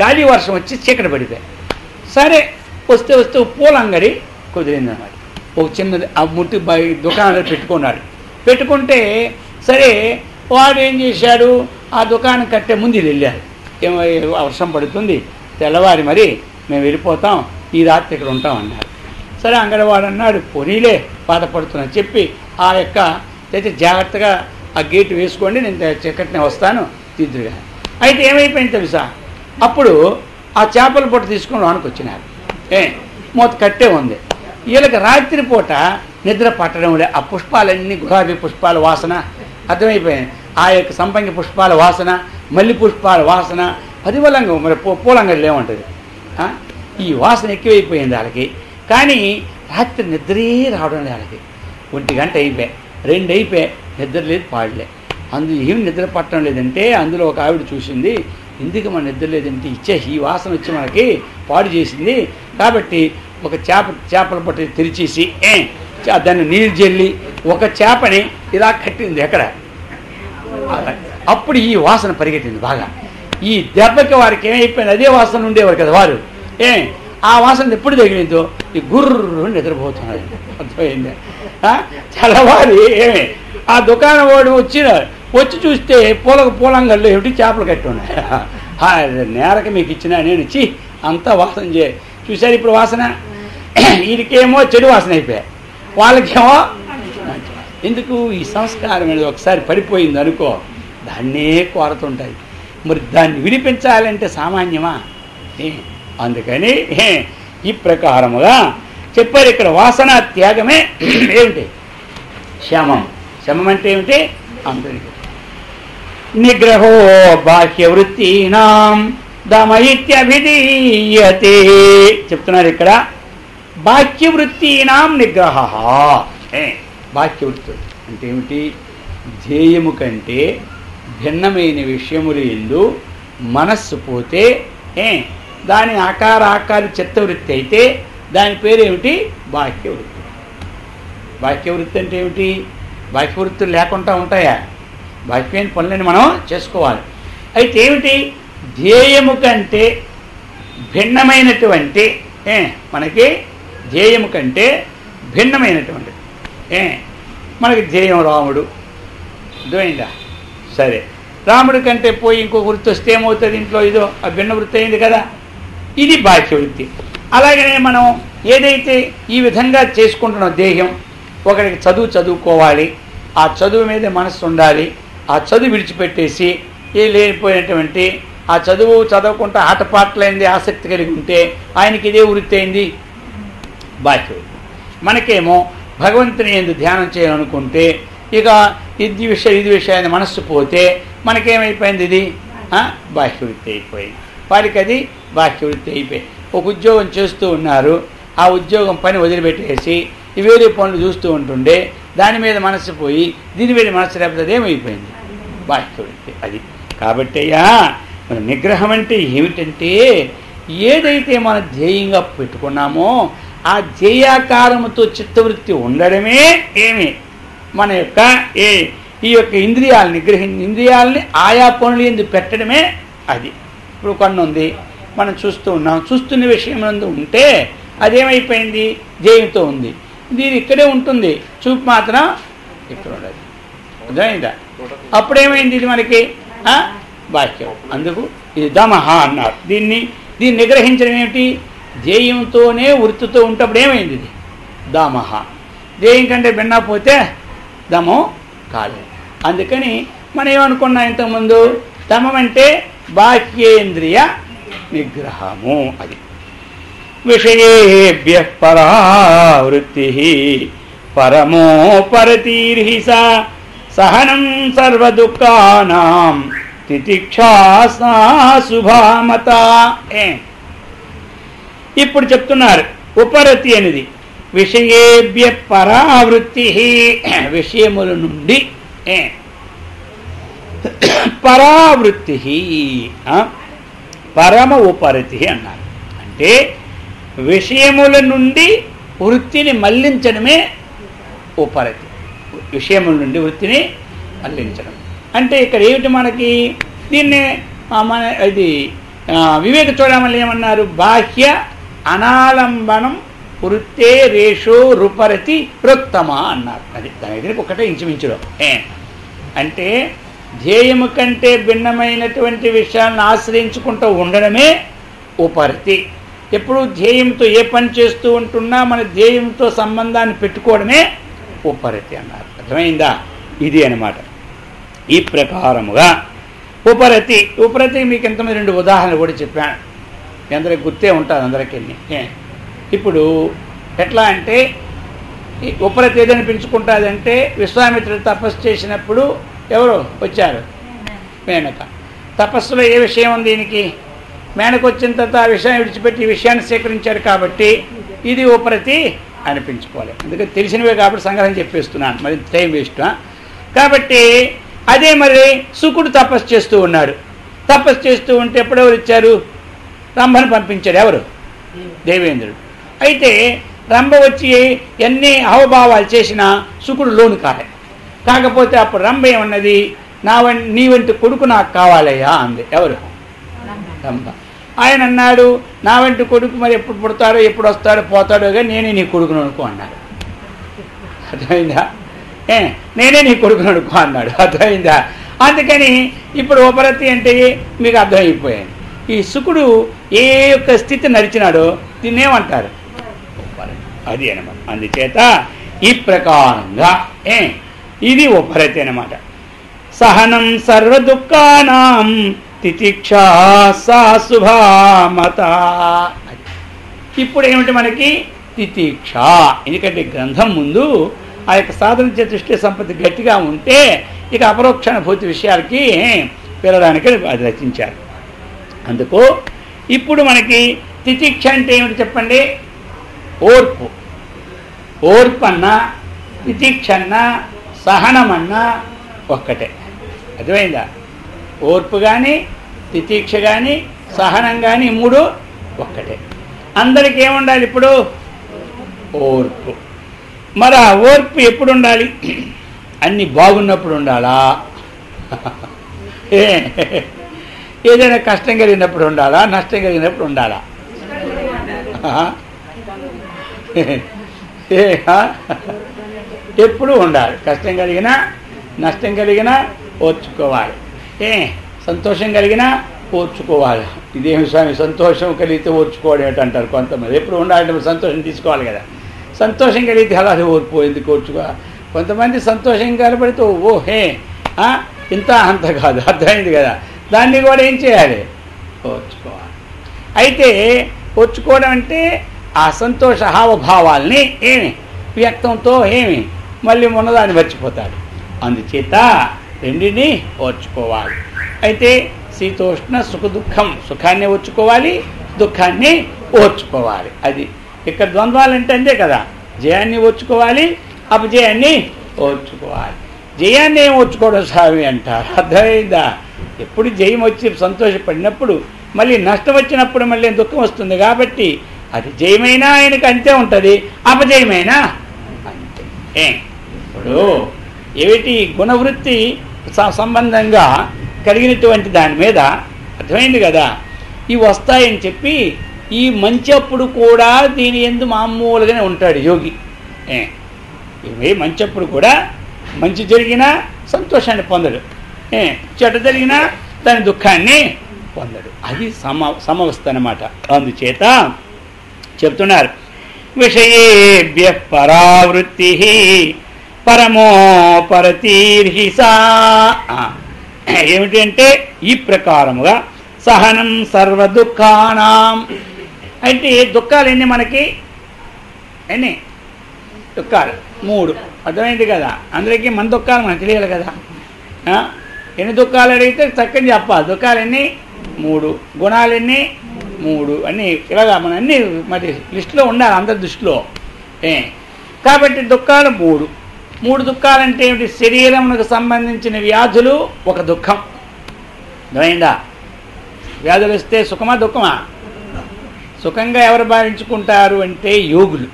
గాలి వర్షం వచ్చి చీకటి పడిపోయాయి. సరే వస్తే వస్తే పూల అంగడి కుదిరిందన్నమాట. ఒక చిన్నది ఆ ముట్టి దుకాణంలో పెట్టుకున్నాడు. పెట్టుకుంటే సరే వాడు ఏం చేశాడు? ఆ దుకాణం కట్టే ముందు వెళ్ళారు. ఏమో వర్షం పడుతుంది, తెల్లవారి మరి మేము వెళ్ళిపోతాం, ఈ రాత్రి ఇక్కడ ఉంటాం అన్నారు. సరే అంగడివాడు అన్నాడు, పోనీలే బాధపడుతున్నా చెప్పి ఆ యొక్క అయితే జాగ్రత్తగా ఆ గేటు వేసుకోండి, నేను చీకటినే వస్తాను, తీద్దురుగా. అయితే ఏమైపోయింది తెలుసా, అప్పుడు ఆ చేపల పొట్ట తీసుకుని లోనికి వచ్చినారు. మూత కట్టే ఉంది. వీళ్ళకి రాత్రిపూట నిద్ర పట్టడం లే. ఆ పుష్పాలన్నీ గులాబీ పుష్పాల వాసన అర్థమైపోయింది. ఆ యొక్క సంపంగి పుష్పాల వాసన, మల్లి పుష్పాల వాసన, పదివలంగా మరి పూలంగడిలో ఏముంటుంది, ఈ వాసన ఎక్కువైపోయింది వాళ్ళకి. కానీ రాత్రి నిద్రే రావడం లేదు వాళ్ళకి. 1 గంట అయిపోయి 2 అయిపోయి నిద్ర లేదు, పాడలే. ఏమి నిద్ర పట్టడం లేదంటే అందులో ఒక ఆవిడ చూసింది, ఎందుకు మన నిద్ర లేదంటే ఈ వాసన వచ్చి మనకి పాడు చేసింది. కాబట్టి ఒక చేపల పట్టి తెరిచేసి దాన్ని నీళ్ళు జల్లి ఒక చేపని ఇలా కట్టింది ఎక్కడ. అప్పుడు ఈ వాసన పరిగెట్టింది బాగా. ఈ దెబ్బకి వారికి ఏమైపోయింది, అదే వాసన ఉండేవారు కదా వారు. ఆ వాసన ఎప్పుడు తగిలిందో ఈ గుర్రు నిద్రపోతున్నారు. అర్థమైంది. తెల్లవారి ఆ దుకాణం వాడు వచ్చి చూస్తే పూలంగల్లో ఏమిటి చేపలు కట్టి ఉన్నాయి. నేరక మీకు ఇచ్చినా నేను ఇచ్చి అంతా వాసన చూశారు. ఇప్పుడు వాసన వీరికేమో చెడు వాసన అయిపోయాయి, వాళ్ళకేమో ఎందుకు ఈ సంస్కారం అనేది ఒకసారి పడిపోయింది అనుకో, దాన్నే కోరుతుంటాయి. మరి దాన్ని విడిపించాలంటే సామాన్యమా? అందుకని ఈ ప్రకారముగా చెప్పారు. ఇక్కడ వాసన త్యాగమే ఏమిటి? శమం. శమం అంటే ఏమిటి? అంతరికి నిగ్రహో బాహ్యవృత్తీనాం దమయిత్యభిధీయతే చెప్తున్నారు ఇక్కడ. బాహ్యవృత్తీనాం నిగ్రహ. బాహ్యవృత్తులు అంటే ఏమిటి? ధ్యేయము కంటే భిన్నమైన విషయములు ఎందు మనస్సు పోతే దాని ఆకార చిత్తవృత్తి అయితే దాని పేరు ఏమిటి? బాహ్యవృత్తి. బాహ్యవృత్తి అంటే ఏమిటి? బాహ్యవృత్తులు లేకుండా ఉంటాయా? బాహ్యమైన పనులని మనం చేసుకోవాలి. అయితే ఏమిటి? ధ్యేయము కంటే భిన్నమైనటువంటి మనకి ధ్యేయము కంటే భిన్నమైనటువంటి మనకి ధ్యేయం రాముడు. అర్థమైందా? సరే, రాముడి కంటే పోయి ఇంకో వృత్తి వస్తే ఏమవుతుంది? ఇంట్లో ఇదో ఆ భిన్న వృత్తి అయింది కదా, ఇది బాహ్యవృత్తి. అలాగనే మనం ఏదైతే ఈ విధంగా చేసుకుంటున్నాం, దేహం ఒకరికి చదువుకోవాలి, ఆ చదువు మీద మనస్సు ఉండాలి. ఆ చదువు విడిచిపెట్టేసి లేనిపోయినటువంటి ఆ చదవకుండా ఆటపాటలైంది ఆసక్తి కలిగి ఉంటే ఆయనకి ఇదే వృత్తి అయింది, బాహ్యవృత్తి. మనకేమో భగవంతుని యందు ధ్యానం చేయాలనుకుంటే ఇక ఇది విషయాన్ని మనస్సు పోతే మనకేమైపోయింది? ఇది బాహ్యవృత్తి అయిపోయింది. వారికి అది బాహ్యవృత్తి అయిపోయి ఒక ఉద్యోగం చేస్తూ ఉన్నారు, ఆ ఉద్యోగం పని వదిలిపెట్టేసి వేరే పనులు చూస్తూ ఉంటుండే దాని మీద మనస్సు పోయి దీని మీద మనస్సు లేకపోతే ఏమైపోయింది? బాహ్యవృత్తి. అది కాబట్టి మన నిగ్రహం అంటే ఏమిటంటే ఏదైతే మన ధ్యేయంగా పెట్టుకున్నామో ఆ ధ్యేయాకారముతో చిత్తవృత్తి ఉండడమే మన యొక్క ఈ యొక్క ఇంద్రియాలని ఇంద్రియాలని ఆయా పనులు ఎందుకు పెట్టడమే అది. ఇప్పుడు కన్ను ఉంది, మనం చూస్తూ ఉన్నాం, చూస్తున్న విషయం నందు ఉంటే అదేమైపోయింది? ధ్యేయంతో ఉంది. దీని ఇక్కడే ఉంటుంది, చూపు మాత్రం ఇక్కడ ఉండదు. అర్థమైందా? అప్పుడేమైంది? ఇది మనకి బాహ్యం. అందుకు ఇది దమహ అన్నారు. దీన్ని నిగ్రహించడం ఏమిటి? ధ్యేయంతోనే వృత్తితో ఉంటప్పుడు ఏమైంది? ఇది దమహ. ధ్యేయం కంటే భిన్న పోతే దమం కాలేదు. అందుకని మనం ఏమనుకున్నాం ఇంతకుముందు? దమం అంటే బాహ్యేంద్రియ నిగ్రహము. అది విషయేభ్య పరావృత్తి పరమోపరతిర్హి సహనం సర్వదుఃఖానాం తితిక్షా శుభామత. ఇప్పుడు చెప్తున్నారు ఉపరతి అనేది విషయేభ్య పరావృత్తి, విషయముల నుండి పరావృత్తి, పరమ ఉపరతి అన్నారు. అంటే విషయముల నుండి వృత్తిని మళ్లించడమే ఉపరతి. విషయముల నుండి వృత్తిని మళ్లించడం అంటే ఇక్కడ ఏమిటి? మనకి దీన్ని ఇది వివేక చూడమని ఏమన్నారు? బాహ్య అనాలంబనం వృత్తే రేషో రుపరతి వృత్తమ అన్నారు. అది దాని దగ్గరికి ఒకటే ఇంచుమించులో. అంటే ధ్యేయము కంటే భిన్నమైనటువంటి విషయాలను ఆశ్రయించుకుంటూ ఉండడమే ఉపరతి. ఎప్పుడు ధ్యేయంతో ఏ పని చేస్తూ ఉంటున్నా మన ధ్యేయంతో సంబంధాన్ని పెట్టుకోవడమే ఉపరతి అన్నారు. అర్థమైందా? ఇది అన్నమాట. ఈ ప్రకారముగా ఉపరతి. ఉపరతి మీకు ఇంతమంది 2 ఉదాహరణలు కూడా చెప్పాను, అందరికి గుర్తే ఉంటుంది అందరికీ. ఇప్పుడు ఎట్లా అంటే ఉపరతి ఏదైనా పెంచుకుంటుందంటే విశ్వామిత్రుడు తపస్సు చేసినప్పుడు ఎవరు వచ్చారు? మేనక. తపస్సులో ఏ విషయం ఉంది దీనికి? మేనక వచ్చిన తర్వాత ఆ విషయాన్ని విడిచిపెట్టి ఈ విషయాన్ని సేకరించారు కాబట్టి ఇది ఉపరతి అనిపించుకోవాలి. అందుకని తెలిసినవే కాబట్టి సంగ్రహం చెప్పేస్తున్నాను, మరి టైం వేస్ట్. కాబట్టి అదే మరి శుకుడు తపస్సు చేస్తూ ఉన్నాడు. తపస్సు చేస్తూ ఉంటే ఎప్పుడెవరు ఇచ్చారు? రంభను పంపించాడు. ఎవరు? దేవేంద్రుడు. అయితే రంభ వచ్చి ఎన్ని హావభావాలు చేసినా శుకుడు లోను కాకపోతే అప్పుడు రంభ ఏమన్నది? నీ వంటి కొడుకు నాకు కావాలయ్యా అంది. ఎవరు? రంభ. ఆయన అన్నాడు, నా వంటి కొడుకు మరి ఎప్పుడు పుడతాడో ఎప్పుడు వస్తాడో పోతాడో కానీ నేనే నీ కొడుకును అనుకో అన్నాడు. అర్థమైందా? నేనే నీ కొడుకును అనుకో అన్నాడు. అర్థమైందా? అందుకని ఇప్పుడు ఉపరతి అంటే మీకు అర్థమైపోయాయి. ఈ శుకుడు ఏ యొక్క స్థితి నడిచినాడో దీన్నేమంటారు? అది అనమాట. అందుచేత ఈ ప్రకారంగా ఇది ఉపరతి అనమాట. సహనం సర్వ దుఃఖానాం తితిక్షా సా శుభామత. ఇప్పుడు ఏమిటి మనకి? తితిక్ష. ఎందుకంటే గ్రంథం ముందు ఆ యొక్క సాధన చతుష్టి సంపత్తి గట్టిగా ఉంటే ఇక అపరోక్షానుభూతి విషయాలకి వెళ్ళడానికి అది రచించారు. అందుకు ఇప్పుడు మనకి తితిక్ష అంటే ఏమిటి చెప్పండి? ఓర్పు. ఓర్పు అన్నా తితిక్ష అన్నా సహనమన్నా ఒక్కటే. అర్థమైందా? ఓర్పు కానీ తితిక్ష కానీ సహనం కానీ 3 ఒక్కటే. అందరికీ ఏముండాలి ఇప్పుడు? ఓర్పు. మరి ఆ ఓర్పు ఎప్పుడు ఉండాలి? అన్నీ బాగున్నప్పుడు ఉండాలా? ఏదైనా కష్టం కలిగినప్పుడు ఉండాలా? నష్టం కలిగినప్పుడు ఉండాలా? ఎప్పుడు ఉండాలి. కష్టం కలిగినా నష్టం కలిగినా ఓర్చుకోవాలి. సంతోషం కలిగినా ఓర్చుకోవాలి. ఇదేమి స్వామి సంతోషం కలిగితే ఓర్చుకోవడం ఏంటంటారు కొంతమంది. ఎప్పుడు ఉండాలంటే సంతోషం తీసుకోవాలి కదా. సంతోషం కలిగితే అలా ఓర్పు ఎందుకు ఓర్చుకోవాలి? కొంతమంది సంతోషం కనబడితే ఓహే ఇంత అంత కాదు. అర్థమైంది కదా? దాన్ని కూడా ఏం చేయాలి? ఓర్చుకోవాలి. అయితే ఓర్చుకోవడం అంటే ఆ సంతోష హావభావాల్ని వ్యక్తంతో మళ్ళీ ఉన్నదాన్ని మర్చిపోతాడు. అందుచేత రెండిని ఓర్చుకోవాలి. అయితే శీతోష్ణ సుఖ దుఃఖం, సుఖాన్ని ఓర్చుకోవాలి, దుఃఖాన్ని ఓర్చుకోవాలి. అది ఇక్కడ ద్వంద్వాలంటే అంతే కదా. జయాన్ని ఓర్చుకోవాలి, అపజయాన్ని ఓర్చుకోవాలి. జయాన్ని ఏం ఓర్చుకోవడం స్వామి అంటారు. అర్థమైందా? ఎప్పుడు జయం వచ్చి సంతోషపడినప్పుడు మళ్ళీ నష్టం వచ్చినప్పుడు మళ్ళీ దుఃఖం వస్తుంది. కాబట్టి అది జయమైనా ఆయనకు అంతే ఉంటుంది, అపజయమైనా అంతే. ఇప్పుడు ఏమిటి గుణవృత్తి సంబంధంగా కలిగినటువంటి దాని మీద అర్థమైంది కదా. ఇవి వస్తాయని చెప్పి ఈ మంచి అప్పుడు కూడా దీని యందు మామూలుగానే ఉంటాడు యోగి. ఇవి మంచప్పుడు కూడా మంచి జరిగినా సంతోషాన్ని పొందడు, చెడు జరిగినా దాని దుఃఖాన్ని పొందడు. అది సమవస్థ అన్నమాట. అందుచేత చెప్తున్నారు విషయేభ్య పరావృత్తి పరమోపరతీర్హిసా. ఏమిటి అంటే ఈ ప్రకారముగా సహనం సర్వ దుఃఖానాం. అంటే దుఃఖాలు ఎన్ని మనకి? ఎన్ని దుఃఖాలు? 3. అర్థమైంది కదా. అందరికీ మన దుఃఖాలు మనకు తెలియాలి కదా. ఎన్ని దుఃఖాలు అడిగితే చక్కని చెప్పాలి. దుఃఖాలు ఎన్ని? 3. గుణాలు ఎన్ని? 3. అన్నీ ఇలాగా మన అన్నీ మరి లిస్టులో ఉండాలి అందరి దృష్టిలో. కాబట్టి దుఃఖాలు 3. 3 దుఃఖాలంటే ఏమిటి? శరీరమునకు సంబంధించిన వ్యాధులు ఒక దుఃఖం. అర్థమైందా? వ్యాధులు వస్తే సుఖమా దుఃఖమా? సుఖంగా ఎవరు భావించుకుంటారు అంటే యోగులు,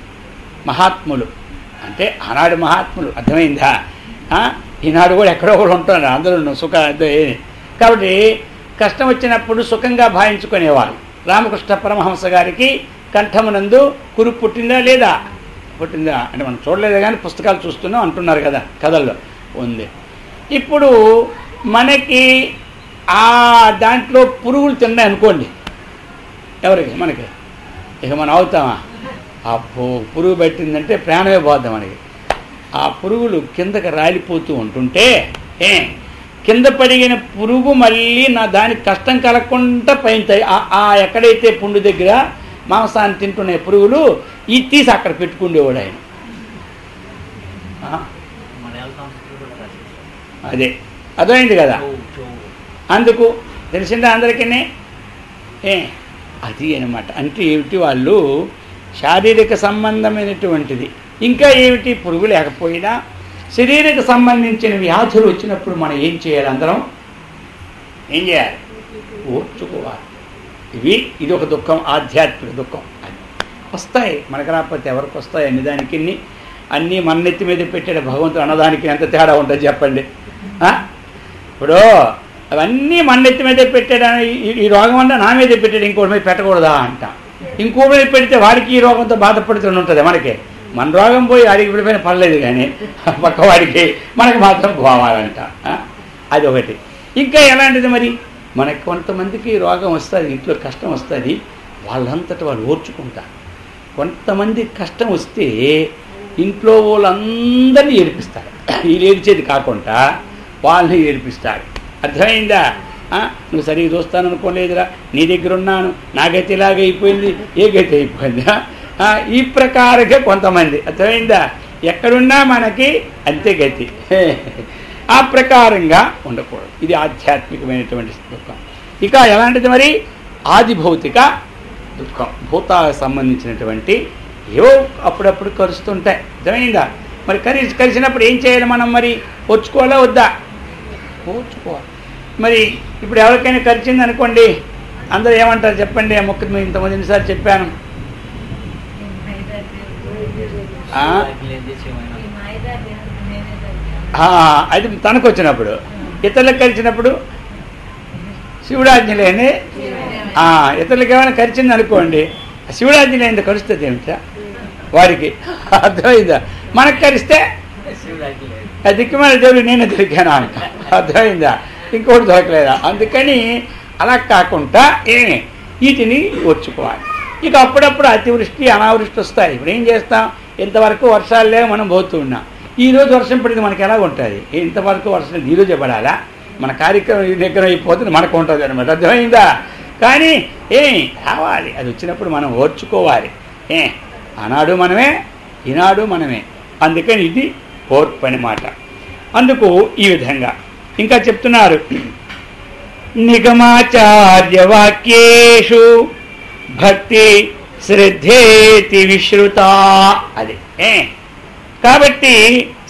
మహాత్ములు. అంటే ఆనాడు మహాత్ములు. అర్థమైందా? ఈనాడు కూడా ఎక్కడో కూడా ఉంటున్నారు అందరూ సుఖ. కాబట్టి కష్టం వచ్చినప్పుడు సుఖంగా భావించుకునేవారు. రామకృష్ణ పరమహంస గారికి కంఠమునందు కురు పుట్టిందా లేదా? పుట్టిందా అంటే మనం చూడలేదు కానీ పుస్తకాలు చూస్తున్నాం అంటున్నారు కదా, కథల్లో ఉంది. ఇప్పుడు మనకి ఆ దాంట్లో పురుగులు తిన్నాయి అనుకోండి, ఎవరికి? మనకి. ఇక మనం అవుతామా? ఆ పురుగు పెట్టిందంటే ప్రాణమే పోద్దాం మనకి. ఆ పురుగులు కిందకి రాలిపోతూ ఉంటుంటే కింద పడిగిన పురుగు మళ్ళీ దానికి కష్టం కలగకుండా పైంతాయి. ఎక్కడైతే పుండు దగ్గర మాంసాన్ని తింటున్నాయి పురుగులు ఇది తీసి అక్కడ పెట్టుకుండేవాడు ఆయన. అదే అర్థమైంది కదా. అందుకు తెలిసిందా అందరికీ అది అనమాట. అంటే ఏమిటి, వాళ్ళు శారీరక సంబంధమైనటువంటిది. ఇంకా ఏమిటి, పురుగు లేకపోయినా శరీరక సంబంధించిన వ్యాధులు వచ్చినప్పుడు మనం ఏం చేయాలి, అందరం ఏం చేయాలి, ఓర్చుకోవాలి. ఇది ఒక దుఃఖం, ఆధ్యాత్మిక దుఃఖం. అది వస్తాయి, మనకు రాకపోతే ఎవరికి వస్తాయి? అన్ని అన్నీ మన నెత్తి మీద పెట్టాడు భగవంతుడు. అన్నదానికి ఎంత తేడా ఉంటుంది చెప్పండి. ఇప్పుడు అవన్నీ మన నెత్తి మీద పెట్టాడు. ఈ రోగం వల్ల నా మీద పెట్టాడు, ఇంకోటి మీద పెట్టకూడదా అంట. ఇంకో మీద పెడితే వాడికి ఈ రోగంతో బాధపడుతూనే ఉంటుంది. మనకి మన రోగం పోయి వాడికి విడిపోయిన పర్లేదు, కానీ పక్కవాడికి మనకు మాత్రం పోవాలంట. అది ఒకటి. ఇంకా ఎలాంటిది మరి, మనకి కొంతమందికి రోగం వస్తుంది, ఇంట్లో కష్టం వస్తుంది, వాళ్ళంతటి వాళ్ళు ఓర్చుకుంటారు. కొంతమంది కష్టం వస్తే ఇంట్లో వాళ్ళందరినీ ఏడిపిస్తారు. వీళ్ళు ఏడిచేది కాకుండా వాళ్ళని ఏడిపిస్తారు. అర్థమైందా? నువ్వు సరిగ్గా చూస్తాను అనుకోలేదురా, నీ దగ్గర ఉన్నాను, నా గతి ఇలాగే అయిపోయింది, ఏ గతి అయిపోయిందా? ఈ ప్రకారంగా కొంతమంది. అర్థమైందా? ఎక్కడున్నా మనకి అంతే గతి. ఆ ప్రకారంగా ఉండకూడదు. ఇది ఆధ్యాత్మికమైనటువంటి దుఃఖం. ఇక ఎలాంటిది మరి, ఆది భౌతిక దుఃఖం. భూతాలకు సంబంధించినటువంటి ఏవో అప్పుడప్పుడు కరుస్తుంటాయి. అర్థమైందా? మరి కలిసినప్పుడు ఏం చేయాలి మనం? మరి ఓర్చుకోవాలా వద్దా? ఓర్చుకోవాలి. మరి ఇప్పుడు ఎవరికైనా కరిచింది అనుకోండి, అందరూ ఏమంటారు చెప్పండి? ఆ మొక్క ఇంతమంది ఎన్నిసార్లు చెప్పాను. అది తనకు వచ్చినప్పుడు. ఇతరులకు కలిసినప్పుడు శివుడాజ్ఞలేని, ఇతరులకు ఏమైనా కరిచింది అనుకోండి, శివుడాజ్ఞలేని కరుస్తుంది ఏమిటా వారికి? అర్థమైందా? మనకు కరిస్తే దిక్కుమాల దేవుడు నేనే దొరికాను అంట. అర్థమైందా? ఇంకోటి దొరకలేదా? అందుకని అలా కాకుండా వీటిని ఓర్చుకోవాలి. ఇక అప్పుడప్పుడు అతివృష్టి అనావృష్టి వస్తాయి. ఇప్పుడు ఏం చేస్తాం? ఇంతవరకు వర్షాలు లేవు, మనం పోతూ ఉన్నాం. ఈరోజు వర్షం పడింది, మనకి ఎలా ఉంటుంది? ఇంతవరకు వర్షం ఈరోజే పడాలా? మన కార్యక్రమం ఈ దగ్గర అయిపోతుంది, మనకు ఉంటుంది అనమాట. అర్థమైందా? కానీ రావాలి, అది వచ్చినప్పుడు మనం ఓర్చుకోవాలి. ఆనాడు మనమే, ఈనాడు మనమే. అందుకని ఇది ఓర్పు అన్నమాట. అందుకు ఈ విధంగా ఇంకా చెప్తున్నారు, నిగమాచార్య వాక్యేషు భక్తి శ్రద్ధేతి విశ్రుత. అది కాబట్టి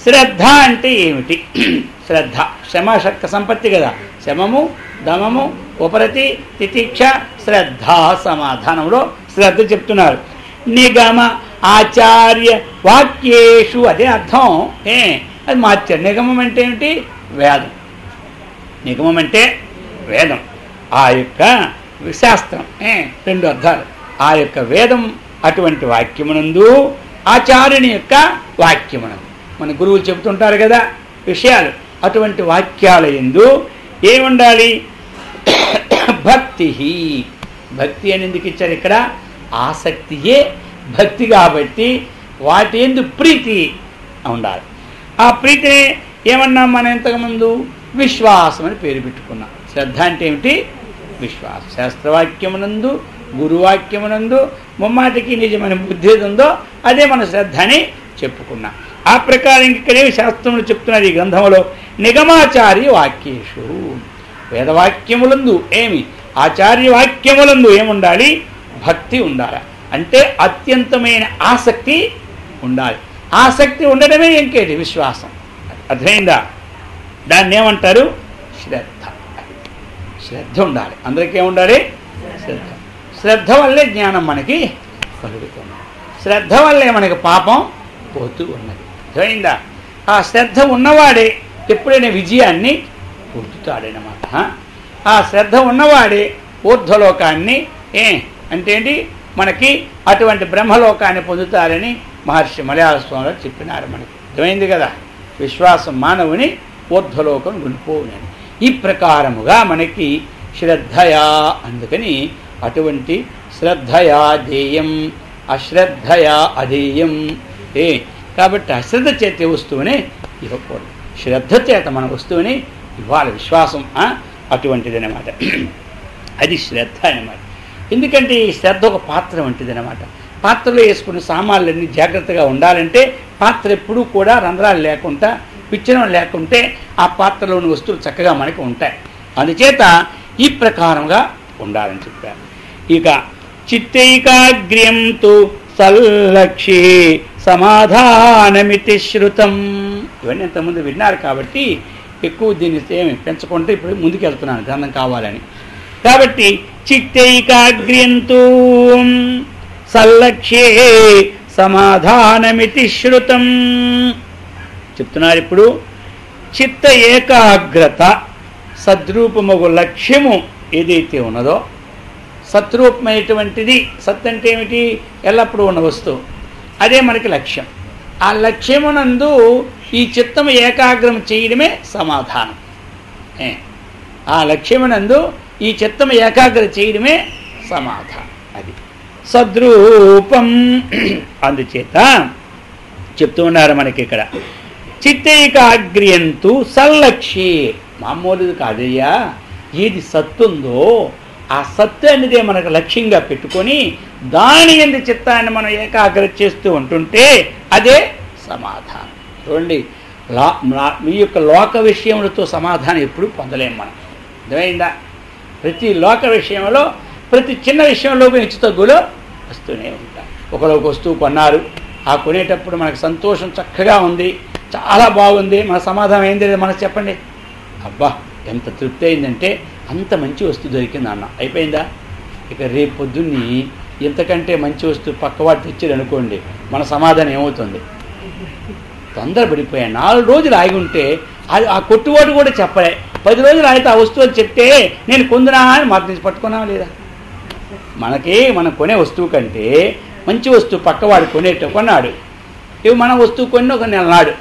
శ్రద్ధ అంటే ఏమిటి? శ్రద్ధ శమశక్త సంపత్తి కదా. శమము, దమము, ఉపరతి, తితిక్ష, శ్రద్ధ సమాధానంలో శ్రద్ధ చెప్తున్నారు. నిగమ ఆచార్య వాక్యేషు, అదే అర్థం. అది మార్చారు. నిగమం అంటే ఏమిటి? వేదం. నిగమం అంటే వేదం, ఆ యొక్క శాస్త్రం. రెండు అర్థాలు. ఆ యొక్క వేదం అటువంటి వాక్యమునందు, ఆచార్యుని యొక్క వాక్యమునందు, మన గురువులు చెబుతుంటారు కదా విషయాలు, అటువంటి వాక్యాల యందు ఏముండాలి? భక్తి. భక్తి అని ఎందుకు ఇచ్చారు ఇక్కడ? ఆసక్తియే భక్తి కాబట్టి వాటి యందు ప్రీతి ఉండాలి. ఆ ప్రీతిని ఏమన్నాం మనం ఇంతకుముందు? విశ్వాసం అని పేరు పెట్టుకున్నాం. శ్రద్ధ అంటే ఏమిటి? విశ్వాసం. శాస్త్రవాక్యమునందు, గురువాక్యమునందు ముమ్మాటికి నిజమైన బుద్ధి ఏది ఉందో అదే మన శ్రద్ధ అని చెప్పుకున్నాం. ఆ ప్రకారం ఇక్కడే శాస్త్రములు చెప్తున్నారు ఈ గ్రంథంలో. నిగమాచార్య వాక్యేషు, వేదవాక్యములందు ఆచార్య వాక్యములందు ఏముండాలి? భక్తి ఉండాలి. అంటే అత్యంతమైన ఆసక్తి ఉండాలి. ఆసక్తి ఉండడమే ఇంకేంటి? విశ్వాసం. అర్థమైందా? దాన్ని ఏమంటారు? శ్రద్ధ. శ్రద్ధ ఉండాలి. అందరికీ ఏముండాలి? శ్రద్ధ. శ్రద్ధ వల్లే జ్ఞానం మనకి కలుగుతుంది. శ్రద్ధ వల్లే మనకి పాపం పోతూ ఉన్నది. అర్థమైందా? ఆ శ్రద్ధ ఉన్నవాడే ఎప్పుడైనా విజయాన్ని పొందుతాడనమాట. ఆ శ్రద్ధ ఉన్నవాడే ఊర్ధ్వలోకాన్ని అంటే ఏంటి? మనకి అటువంటి బ్రహ్మలోకాన్ని పొందుతారని మహర్షి మలయాళ స్వామిలో చెప్పినారు మనకి. అర్థమైంది కదా? విశ్వాసం మానవుని ఊర్ధ్వలోకం గుండిపోవునని. ఈ ప్రకారముగా మనకి శ్రద్ధయా, అందుకని అటువంటి శ్రద్ధయా ధ్యేయం, అశ్రద్ధయా అధేయం. కాబట్టి అశ్రద్ధ చేత వస్తువుని ఇవ్వకూడదు, శ్రద్ధ చేత మన వస్తువుని ఇవ్వాలి విశ్వాసం అటువంటిది అన్నమాట. అది శ్రద్ధ అన్నమాట. ఎందుకంటే ఈ శ్రద్ధ ఒక పాత్ర వంటిది అన్నమాట. పాత్రలో వేసుకున్న సామాన్లన్నీ జాగ్రత్తగా ఉండాలంటే పాత్ర ఎప్పుడూ కూడా రంధ్రాలు లేకుండా విచ్చనం లేకుంటే ఆ పాత్రలోని వస్తువులు చక్కగా మనకు ఉంటాయి. అందుచేత ఈ ప్రకారంగా ఉండాలని చెప్పారు. ఇక చిత్తైకాగ్ర్యంతు సల్లక్ష్యే సమాధానమితి శ్రుతం. ఇవన్నీ ఇంతకుముందు విన్నారు కాబట్టి ఎక్కువ దీన్ని ఏమి పెంచుకుంటే ఇప్పుడు ముందుకు వెళ్తున్నాను గ్రంథం కావాలని. కాబట్టి చిత్తైకాగ్ర్యంతు సల్లక్ష్యే సమాధానమితి శ్రుతం చెప్తున్నారు. ఇప్పుడు చిత్త ఏకాగ్రత సద్రూపమగు లక్ష్యము ఏదైతే ఉన్నదో, సద్రూపమైనటువంటిది, సత్ అంటే ఏమిటి? ఎల్లప్పుడూ ఉన్న వస్తువు, అదే మనకి లక్ష్యం. ఆ లక్ష్యమునందు ఈ చిత్తము ఏకాగ్రం చేయడమే సమాధానం. ఆ లక్ష్యమునందు ఈ చిత్తము ఏకాగ్రం చేయడమే సమాధానం. అది సద్రూపం. అందుచేత చెప్తూ ఉన్నారు మనకి ఇక్కడ, చిత్తైకాగ్ర్యంతు సల్లక్ష్యే. మామూలుది కాదయ్యా, ఏది సత్తుందో ఆ సత్తు అనేది మనకు లక్ష్యంగా పెట్టుకొని దాని ఎందు చిత్తాన్ని మనం ఏకాగ్రత చేస్తూ ఉంటుంటే అదే సమాధానం. చూడండి, మీ యొక్క లోక విషయములతో సమాధానం ఎప్పుడు పొందలేము మనం. అర్థమైందా? ప్రతి లోక విషయంలో ప్రతి చిన్న విషయంలో హెచ్చు తగ్గులు వస్తూనే ఉంటాయి. ఒకరోజు వస్తువు కొన్నారు, ఆ కొనేటప్పుడు మనకు సంతోషం చక్కగా ఉంది, చాలా బాగుంది, మన సమాధానం ఏంది లేదు మనకు చెప్పండి. అబ్బా ఎంత తృప్తి అయిందంటే అంత మంచి వస్తువు దొరికింది అన్న, అయిపోయిందా? ఇక రేపు పొద్దున్ని ఇంతకంటే మంచి వస్తువు పక్కవాడు తెచ్చారు అనుకోండి, మన సమాధానం ఏమవుతుంది? తొందరపడిపోయాను. 4 రోజులు ఆగి ఉంటే అది ఆ కొట్టువాడు కూడా చెప్పలే, 10 రోజులు ఆగితే ఆ వస్తువు అని చెప్తే నేను కొందునా అని మాట నుంచి పట్టుకున్నావా లేదా? మనకి మనం కొనే వస్తువు కంటే మంచి వస్తువు పక్కవాడు కొన్నాడు, ఇవి మన వస్తువు కొన్ని ఒక నెల నాడు.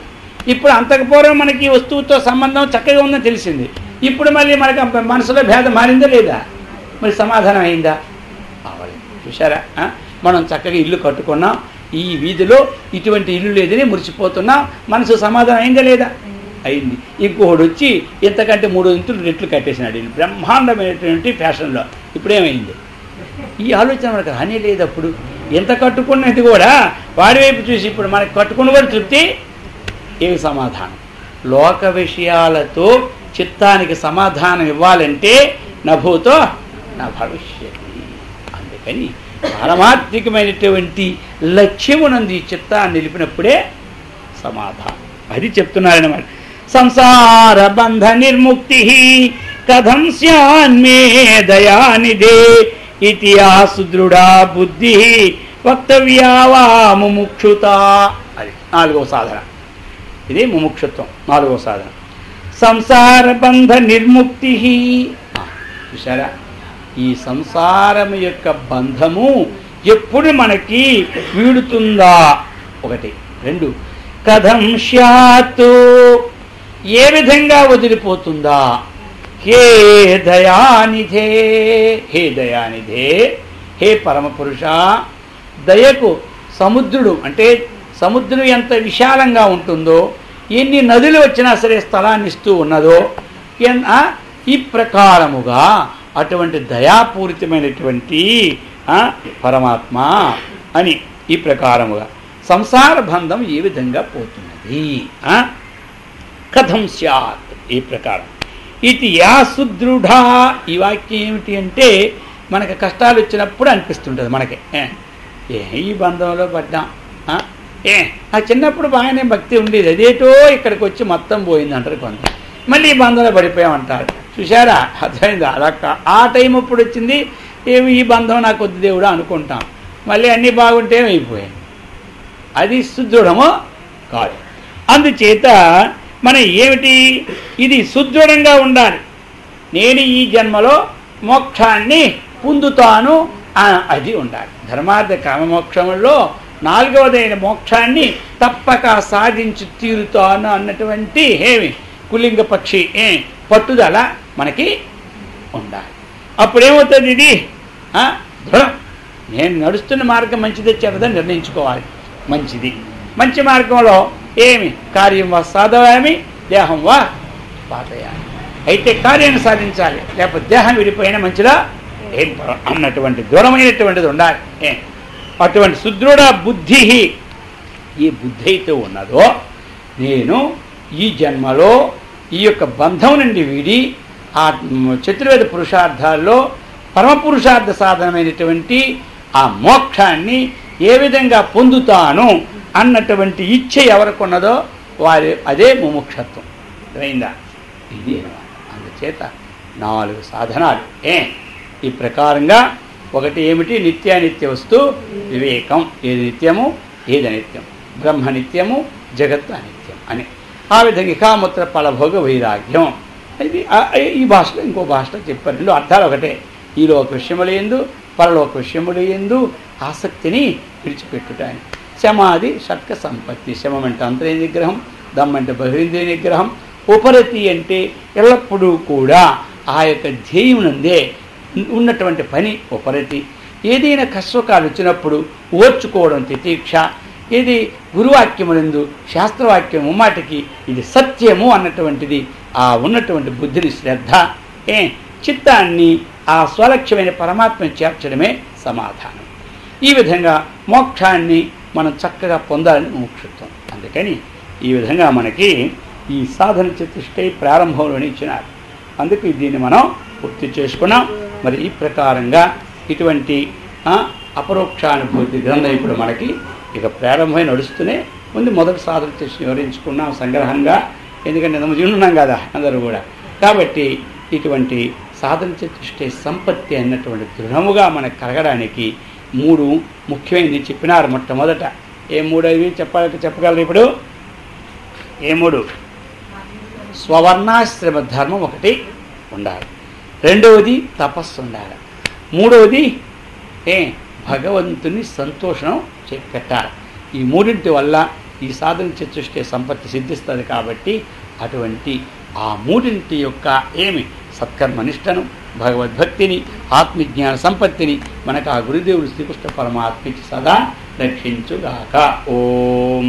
ఇప్పుడు అంతకుపూర్వం మనకి ఈ వస్తువుతో సంబంధం చక్కగా ఉందని తెలిసింది, ఇప్పుడు మళ్ళీ మనకి మనసులో భేదం మారిందా లేదా? మరి సమాధానం అయిందా? అవ్వలేదు. చూసారా? మనం చక్కగా ఇల్లు కట్టుకున్నాం, ఈ వీధిలో ఇటువంటి ఇల్లు లేదని మురిసిపోతున్నాం, మనసు సమాధానం అయిందా లేదా? అయింది. ఇంకొకడు వచ్చి ఇంతకంటే 3 రెట్లు కట్టేసినాడు ఇల్లు, బ్రహ్మాండమైనటువంటి ఫ్యాషన్లో. ఇప్పుడేమైంది? ఈ ఆలోచన మనకు రానే లేదు. అప్పుడు ఎంత కట్టుకున్నది కూడా వాడి వైపు చూసి ఇప్పుడు మనకు కట్టుకున్న కూడా తృప్తి, ఏమి సమాధానం? లోక విషయాలతో చిత్తానికి సమాధానం ఇవ్వాలంటే నభూతో నా భవిష్యత్తు. అందుకని పారమార్థికమైనటువంటి లక్ష్యమునందు ఈ చిత్తాన్ని నిలిపినప్పుడే సమాధానం. అది చెప్తున్నారన్నమాట. సంసార బంధ నిర్ముక్తి కథం స్యాన్మే దయానిదే ఇతి సుదృఢా బుద్ధి వక్తవ్యా వా ముముక్షుత. అది 4వ సాధన. ఇది ముముక్షుత్వం 4వ సాధన. సంసార బంధ నిర్ముక్తి. చూసారా? ఈ సంసారం యొక్క బంధము ఎప్పుడు మనకి వీడుతుందా? 1. 2 కథం స్యాత్, ఏ విధంగా వదిలిపోతుందా? హే దయానిధే, హే దయానిధే, హే పరమపురుష. దయకు సముద్రుడు అంటే సముద్రం ఎంత విశాలంగా ఉంటుందో, ఎన్ని నదులు వచ్చినా సరే స్థలాన్ని ఇస్తూ ఉన్నదో, ఈ ప్రకారముగా అటువంటి దయాపూరితమైనటువంటి పరమాత్మ అని ఈ ప్రకారముగా సంసార బంధం ఏ విధంగా పోతున్నది? కథం స్యాత్, ఈ ప్రకారం. ఇది యా సుదృఢ. ఈ వాక్యం ఏమిటి అంటే మనకు కష్టాలు వచ్చినప్పుడు అనిపిస్తుంటుంది మనకి, ఈ బంధంలో పడ్డాం. ఆ చిన్నప్పుడు బాగానే భక్తి ఉండేది, అదేటో ఇక్కడికి వచ్చి మొత్తం పోయింది అంటారు కొంత. మళ్ళీ ఈ బంధంలో పడిపోయామంటారు. చూసారా? అర్థమైందా? అలా ఆ టైం ఇప్పుడు వచ్చింది, ఏమి ఈ బంధం నాకు వద్దు దేవుడా అనుకుంటాం, మళ్ళీ అన్నీ బాగుంటే అయిపోయాయి. అది సుదృఢమో కాదు. అందుచేత మనం ఏమిటి, ఇది సుదృఢంగా ఉండాలి. నేను ఈ జన్మలో మోక్షాన్ని పొందుతాను, అది ఉండాలి. ధర్మార్థ కామమోక్షముల్లో 4వదైన మోక్షాన్ని తప్పక సాధించి తీరుతాను అన్నటువంటి కులింగ పక్షి పట్టుదల మనకి ఉండాలి. అప్పుడేమవుతుంది? ఇది దృఢం. నేను నడుస్తున్న మార్గం మంచిదే చెడ్డదని నిర్ణయించుకోవాలి. మంచిది, మంచి మార్గంలో ఏమి కార్యం వా సాధయామి, దేహం వా పాతయామి. అయితే కార్యాన్ని సాధించాలి, లేకపోతే దేహం విడిపోయినా మంచిదా ఏం అన్నటువంటి దూరమైనటువంటిది ఉండాలి. అటువంటి సుదృఢ బుద్ధి ఈ బుద్ధి అయితే ఉన్నదో, నేను ఈ జన్మలో ఈ యొక్క బంధం నుండి వీడి ఆ చతుర్వేద పురుషార్థాల్లో పరమపురుషార్థ సాధనమైనటువంటి ఆ మోక్షాన్ని ఏ విధంగా పొందుతాను అన్నటువంటి ఇచ్చ ఎవరికి ఉన్నదో వారి అదే ముముక్షత్వం. అయిందా? ఇది అందుచేత 4 సాధనాలు. ఈ ప్రకారంగా ఒకటి ఏమిటి? నిత్యానిత్య వస్తు వివేకం. ఏది నిత్యము ఏది అనిత్యం, బ్రహ్మ నిత్యము జగత్తు అనిత్యం అని. ఆ విధంగా కాముత్ర ఫలభోగ వైరాగ్యం. ఇది ఈ భాషలో ఇంకో భాషలో చెప్పారు. 2 అర్థాలు ఒకటే. ఈ లోక విషయములు ఎందు పరలోక విషయములు ఎందు ఆసక్తిని విడిచిపెట్టుట అని. శమాది షట్క సంపత్తి. శమం అంటే అంతరేంద్రియ నిగ్రహం, దమ్ అంటే బహిరేంద్రియ నిగ్రహం, ఉపరతి అంటే ఎల్లప్పుడూ కూడా ఆ యొక్క ధ్యేయమునందే ఉన్నటువంటి పని ఉపరతి. ఏదైనా కష్టకాలు వచ్చినప్పుడు ఓర్చుకోవడం తితీక్ష. ఇది గురువాక్యములందు శాస్త్రవాక్యం ముమ్మాటికి ఇది సత్యము అన్నటువంటిది ఆ ఉన్నటువంటి బుద్ధిని శ్రద్ధ. చిత్తాన్ని ఆ స్వలక్ష్యమైన పరమాత్మని చేర్చడమే సమాధానం. ఈ విధంగా మోక్షాన్ని మనం చక్కగా పొందాలని మోక్షత్వం. అందుకని ఈ విధంగా మనకి ఈ సాధన చతుష్టయ ప్రారంభంలోనే ఇచ్చినారు. అందుకు దీన్ని మనం పూర్తి చేసుకున్నాం. మరి ఈ ప్రకారంగా ఇటువంటి అపరోక్షానుభూతి గ్రంథం ఇప్పుడు మనకి ఇక ప్రారంభమై నడుస్తూనే ముందు మొదటి సాధన చేసి వివరించుకున్నాం సంగ్రహంగా. ఎందుకంటే విన్నాం కదా అందరూ కూడా. కాబట్టి ఇటువంటి సాధన చతుష్టయ సంపత్తి అన్నటువంటి దృఢముగా మనకు కలగడానికి 3 ముఖ్యమైనవి చెప్పినారు. మొట్టమొదట ఏ 3 అవి చెప్పగలరు ఇప్పుడు? ఏ 3? స్వవర్ణాశ్రమ ధర్మం ఒకటి ఉండాలి, 2వది తపస్సు ఉండాలి, 3వది భగవంతుని సంతోషం పెట్టాలి. ఈ 3 వల్ల ఈ సాధన చతుష్టయ సంపత్తి సిద్ధిస్తుంది. కాబట్టి అటువంటి ఆ 3 యొక్క సత్కర్మనిష్టను, భగవద్భక్తిని, ఆత్మజ్ఞాన సంపత్తిని మనకు ఆ గురుదేవుడు శ్రీకృష్ణ పరమాత్మికి సదా రక్షించుగాక. ఓం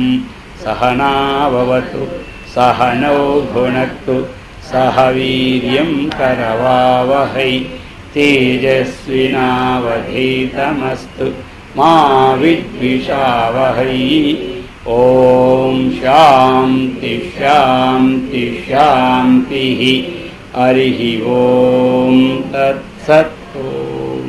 సహనావతు సహనౌ భునక్తు సహ వీర్యం కరవావహై తేజస్వినావధీతమస్తు మా విద్విషావహై. ఓం శాంతి శాంతి శాంతి. హరి ఓం తత్సత్. ఓం